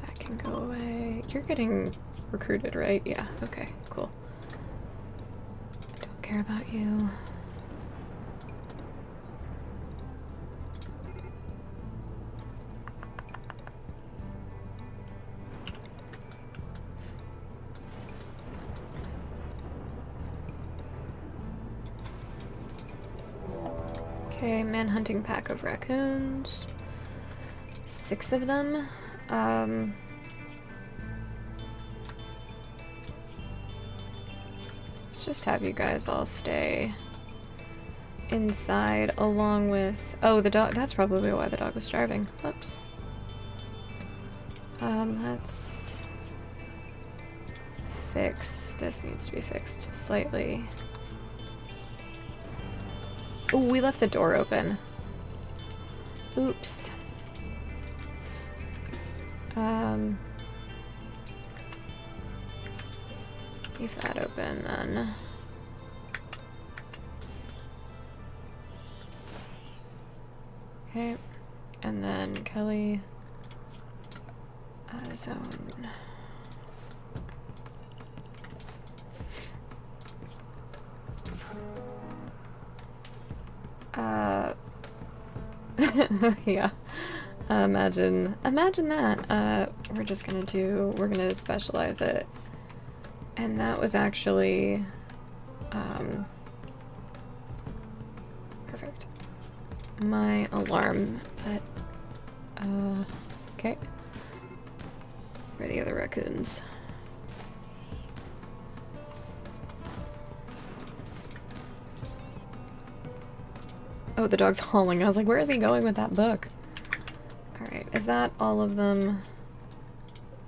That can go away. You're getting recruited, right? Yeah, okay, cool. Don't care about you. Okay, manhunting pack of raccoons. 6 of them. Let's just have you guys all stay inside along with... Oh, the dog. That's probably why the dog was starving. Whoops. Let's fix... This needs to be fixed slightly. Oh, we left the door open. Oops. Leave that open then. Okay. And then Kelly. Zone. Yeah. Imagine that. We're gonna specialize it. And that was actually, perfect. My alarm, but, okay. Where are the other raccoons? Oh, the dog's hauling. I was like, where is he going with that book? Alright, is that all of them?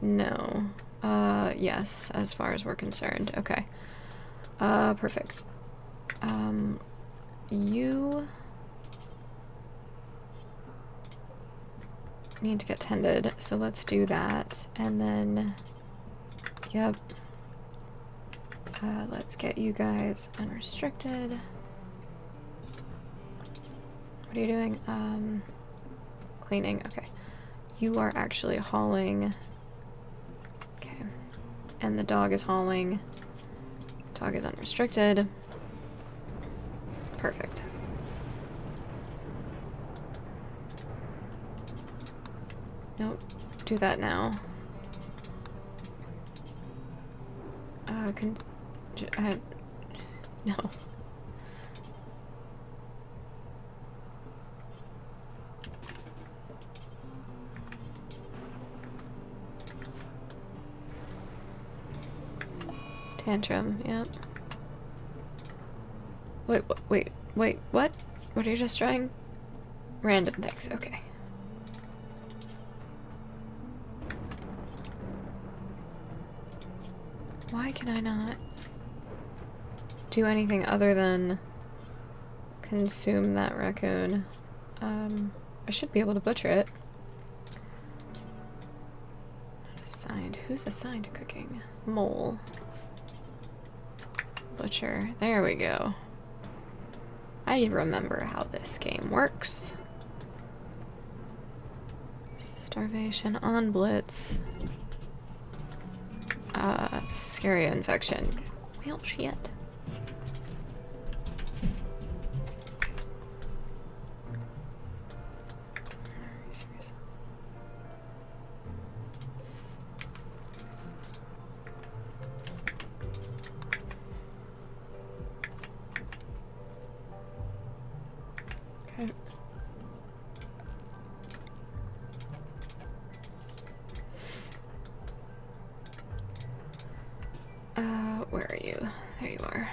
No. Yes, as far as we're concerned. Okay. Perfect. You need to get tended, so let's do that. And then, yep. Let's get you guys unrestricted. What are you doing? Cleaning, okay. You are actually hauling. Okay. And the dog is hauling. Dog is unrestricted. Perfect. Nope. Do that now. No. Tantrum, yep. Wait, what? What are you just trying? Random things, okay. Why can I not do anything other than consume that raccoon? I should be able to butcher it. Not assigned. Who's assigned to cooking? Mole. Butcher. There we go. I remember how this game works. Starvation on Blitz. Scary infection. Well, shit. Okay. Where are you? There you are.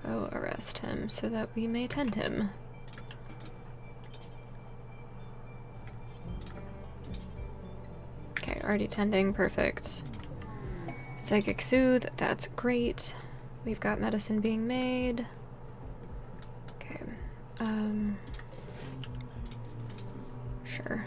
Go arrest him so that we may tend him. Okay, already tending, perfect. Psychic Soothe, that's great. We've got medicine being made. Okay, sure.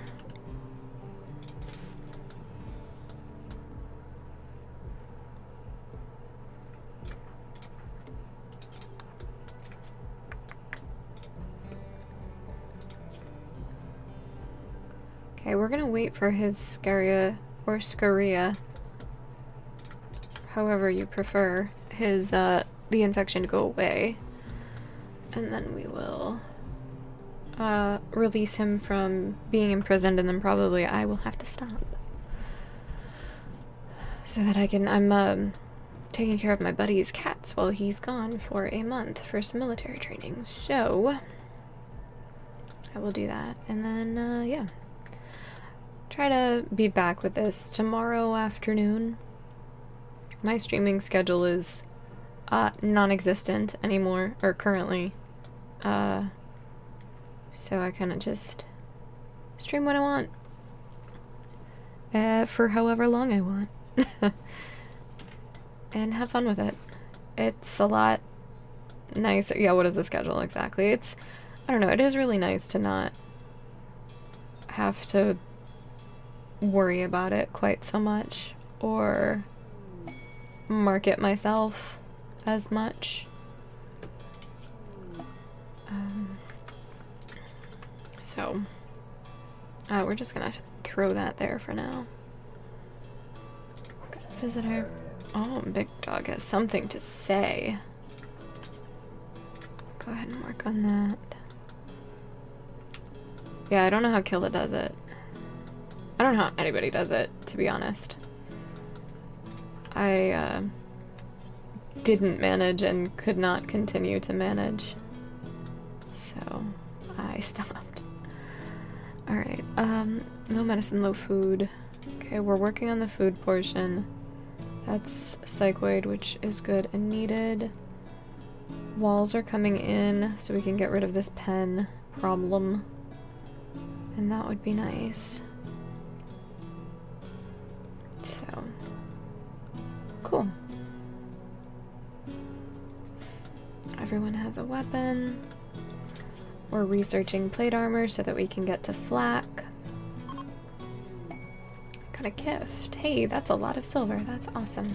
Okay, we're gonna wait for his scaria or scaria, however you prefer, his the infection to go away, and then we will release him from being imprisoned, and then probably I will have to stop so that I can. I'm taking care of my buddy's cats while he's gone for a month for some military training, so I will do that, and then yeah. Try to be back with this tomorrow afternoon. My streaming schedule is non-existent anymore, or currently. So I kind of just stream what I want. For however long I want. And have fun with it. It's a lot nice. Yeah, what is the schedule exactly? It's, I don't know, it is really nice to not have to worry about it quite so much or market myself as much. So, we're just gonna throw that there for now. Visitor. Oh, Big Dog has something to say. Go ahead and work on that. Yeah, I don't know how Killa does it. I don't know how anybody does it, to be honest. I didn't manage and could not continue to manage. So I stopped. Alright, no medicine, low food. Okay, we're working on the food portion. That's psychoid, which is good and needed. Walls are coming in, so we can get rid of this pen problem. And that would be nice. So, cool. Everyone has a weapon. We're researching plate armor so that we can get to flak. Got a gift. Hey, that's a lot of silver. That's awesome.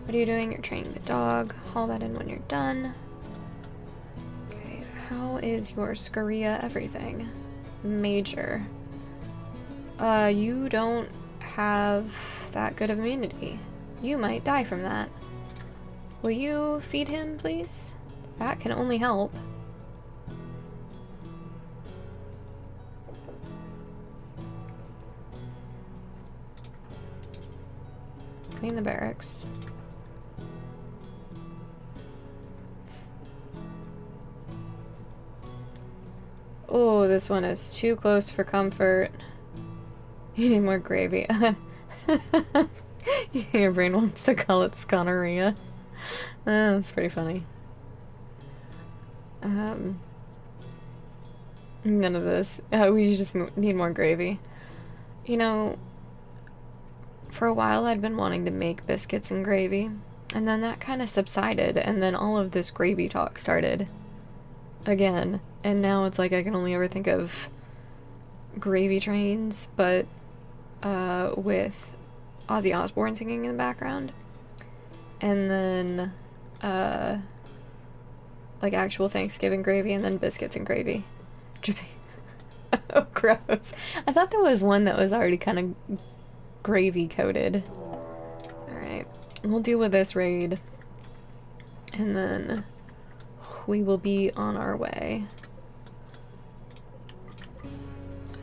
What are you doing? You're training the dog. Haul that in when you're done. Okay, how is your Scoria everything? Major. You don't have that good of immunity. You might die from that. Will you feed him, please? That can only help. Clean the barracks. Oh, this one is too close for comfort. You need more gravy. Your brain wants to call it sconorrhea. That's pretty funny. None of this. We just need more gravy. You know, for a while I'd been wanting to make biscuits and gravy, and then that kind of subsided, and then all of this gravy talk started again, and now it's like I can only ever think of gravy trains, but with Ozzy Osbourne singing in the background, and then like actual Thanksgiving gravy, and then biscuits and gravy. Oh, gross. I thought there was one that was already kind of gravy coated. Alright, we'll deal with this raid, and then we will be on our way.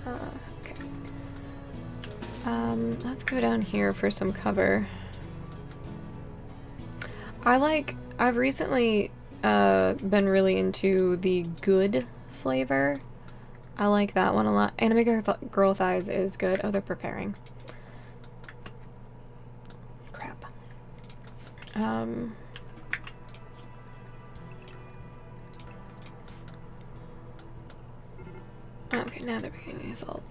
Okay. Let's go down here for some cover. I've recently been really into the good flavor. I like that one a lot. Anime Girl Thighs is good. Oh, they're preparing. Crap. Okay, now they're beginning the assault.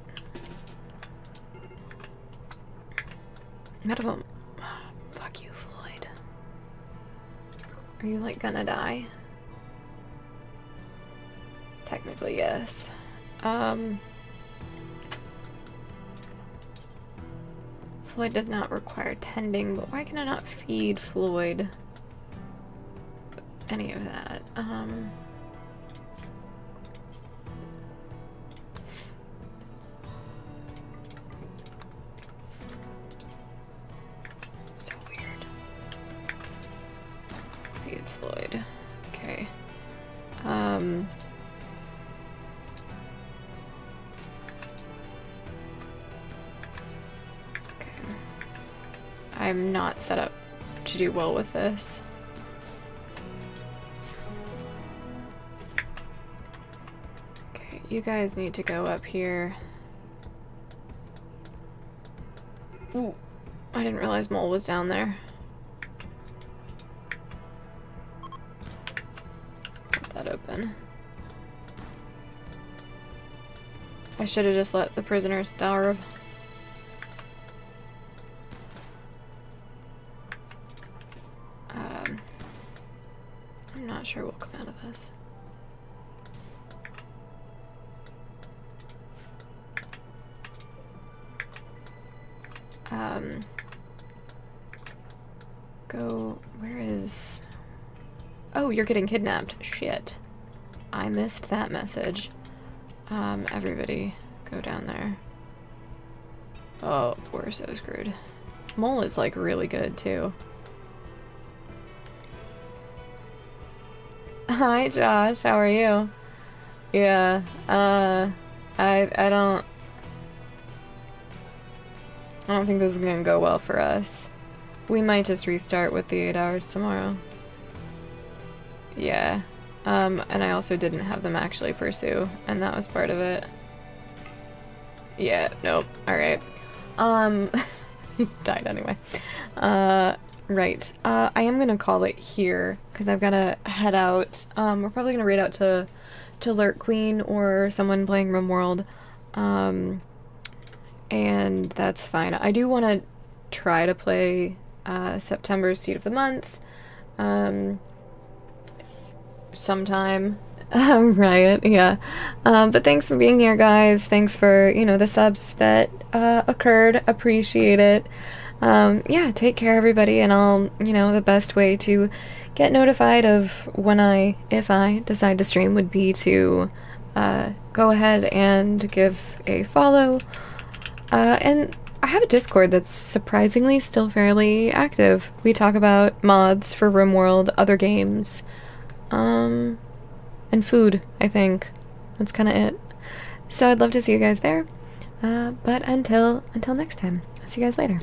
Medical. Fuck you, Floyd. Are you, like, gonna die? Technically, yes. Floyd does not require tending, but why can I not feed Floyd any of that? So weird. Feed Floyd. Okay. I'm not set up to do well with this. Okay, you guys need to go up here. Ooh, I didn't realize Mole was down there. Put that open. I should have just let the prisoners starve. not sure what will come out of this. Where is... Oh, you're getting kidnapped. Shit. I missed that message. Everybody go down there. Oh, we're so screwed. Mole is like really good too. Hi Josh, how are you? Yeah, I don't think this is gonna go well for us. We might just restart with the 8 hours tomorrow. Yeah. And I also didn't have them actually pursue, and that was part of it. Yeah, nope. Alright. Died anyway. Right. I am gonna call it here, because I've gotta head out. We're probably gonna raid out to Lurk Queen or someone playing RimWorld. And that's fine. I do want to try to play September's Seed of the Month sometime. Riot, yeah. But thanks for being here, guys. Thanks for, you know, the subs that occurred. Appreciate it. Yeah, take care, everybody, and I'll, you know, the best way to get notified of when if I decide to stream would be to go ahead and give a follow. And I have a Discord that's surprisingly still fairly active. We talk about mods for RimWorld, other games, and food, I think. That's kind of it. So I'd love to see you guys there. But until next time, I'll see you guys later.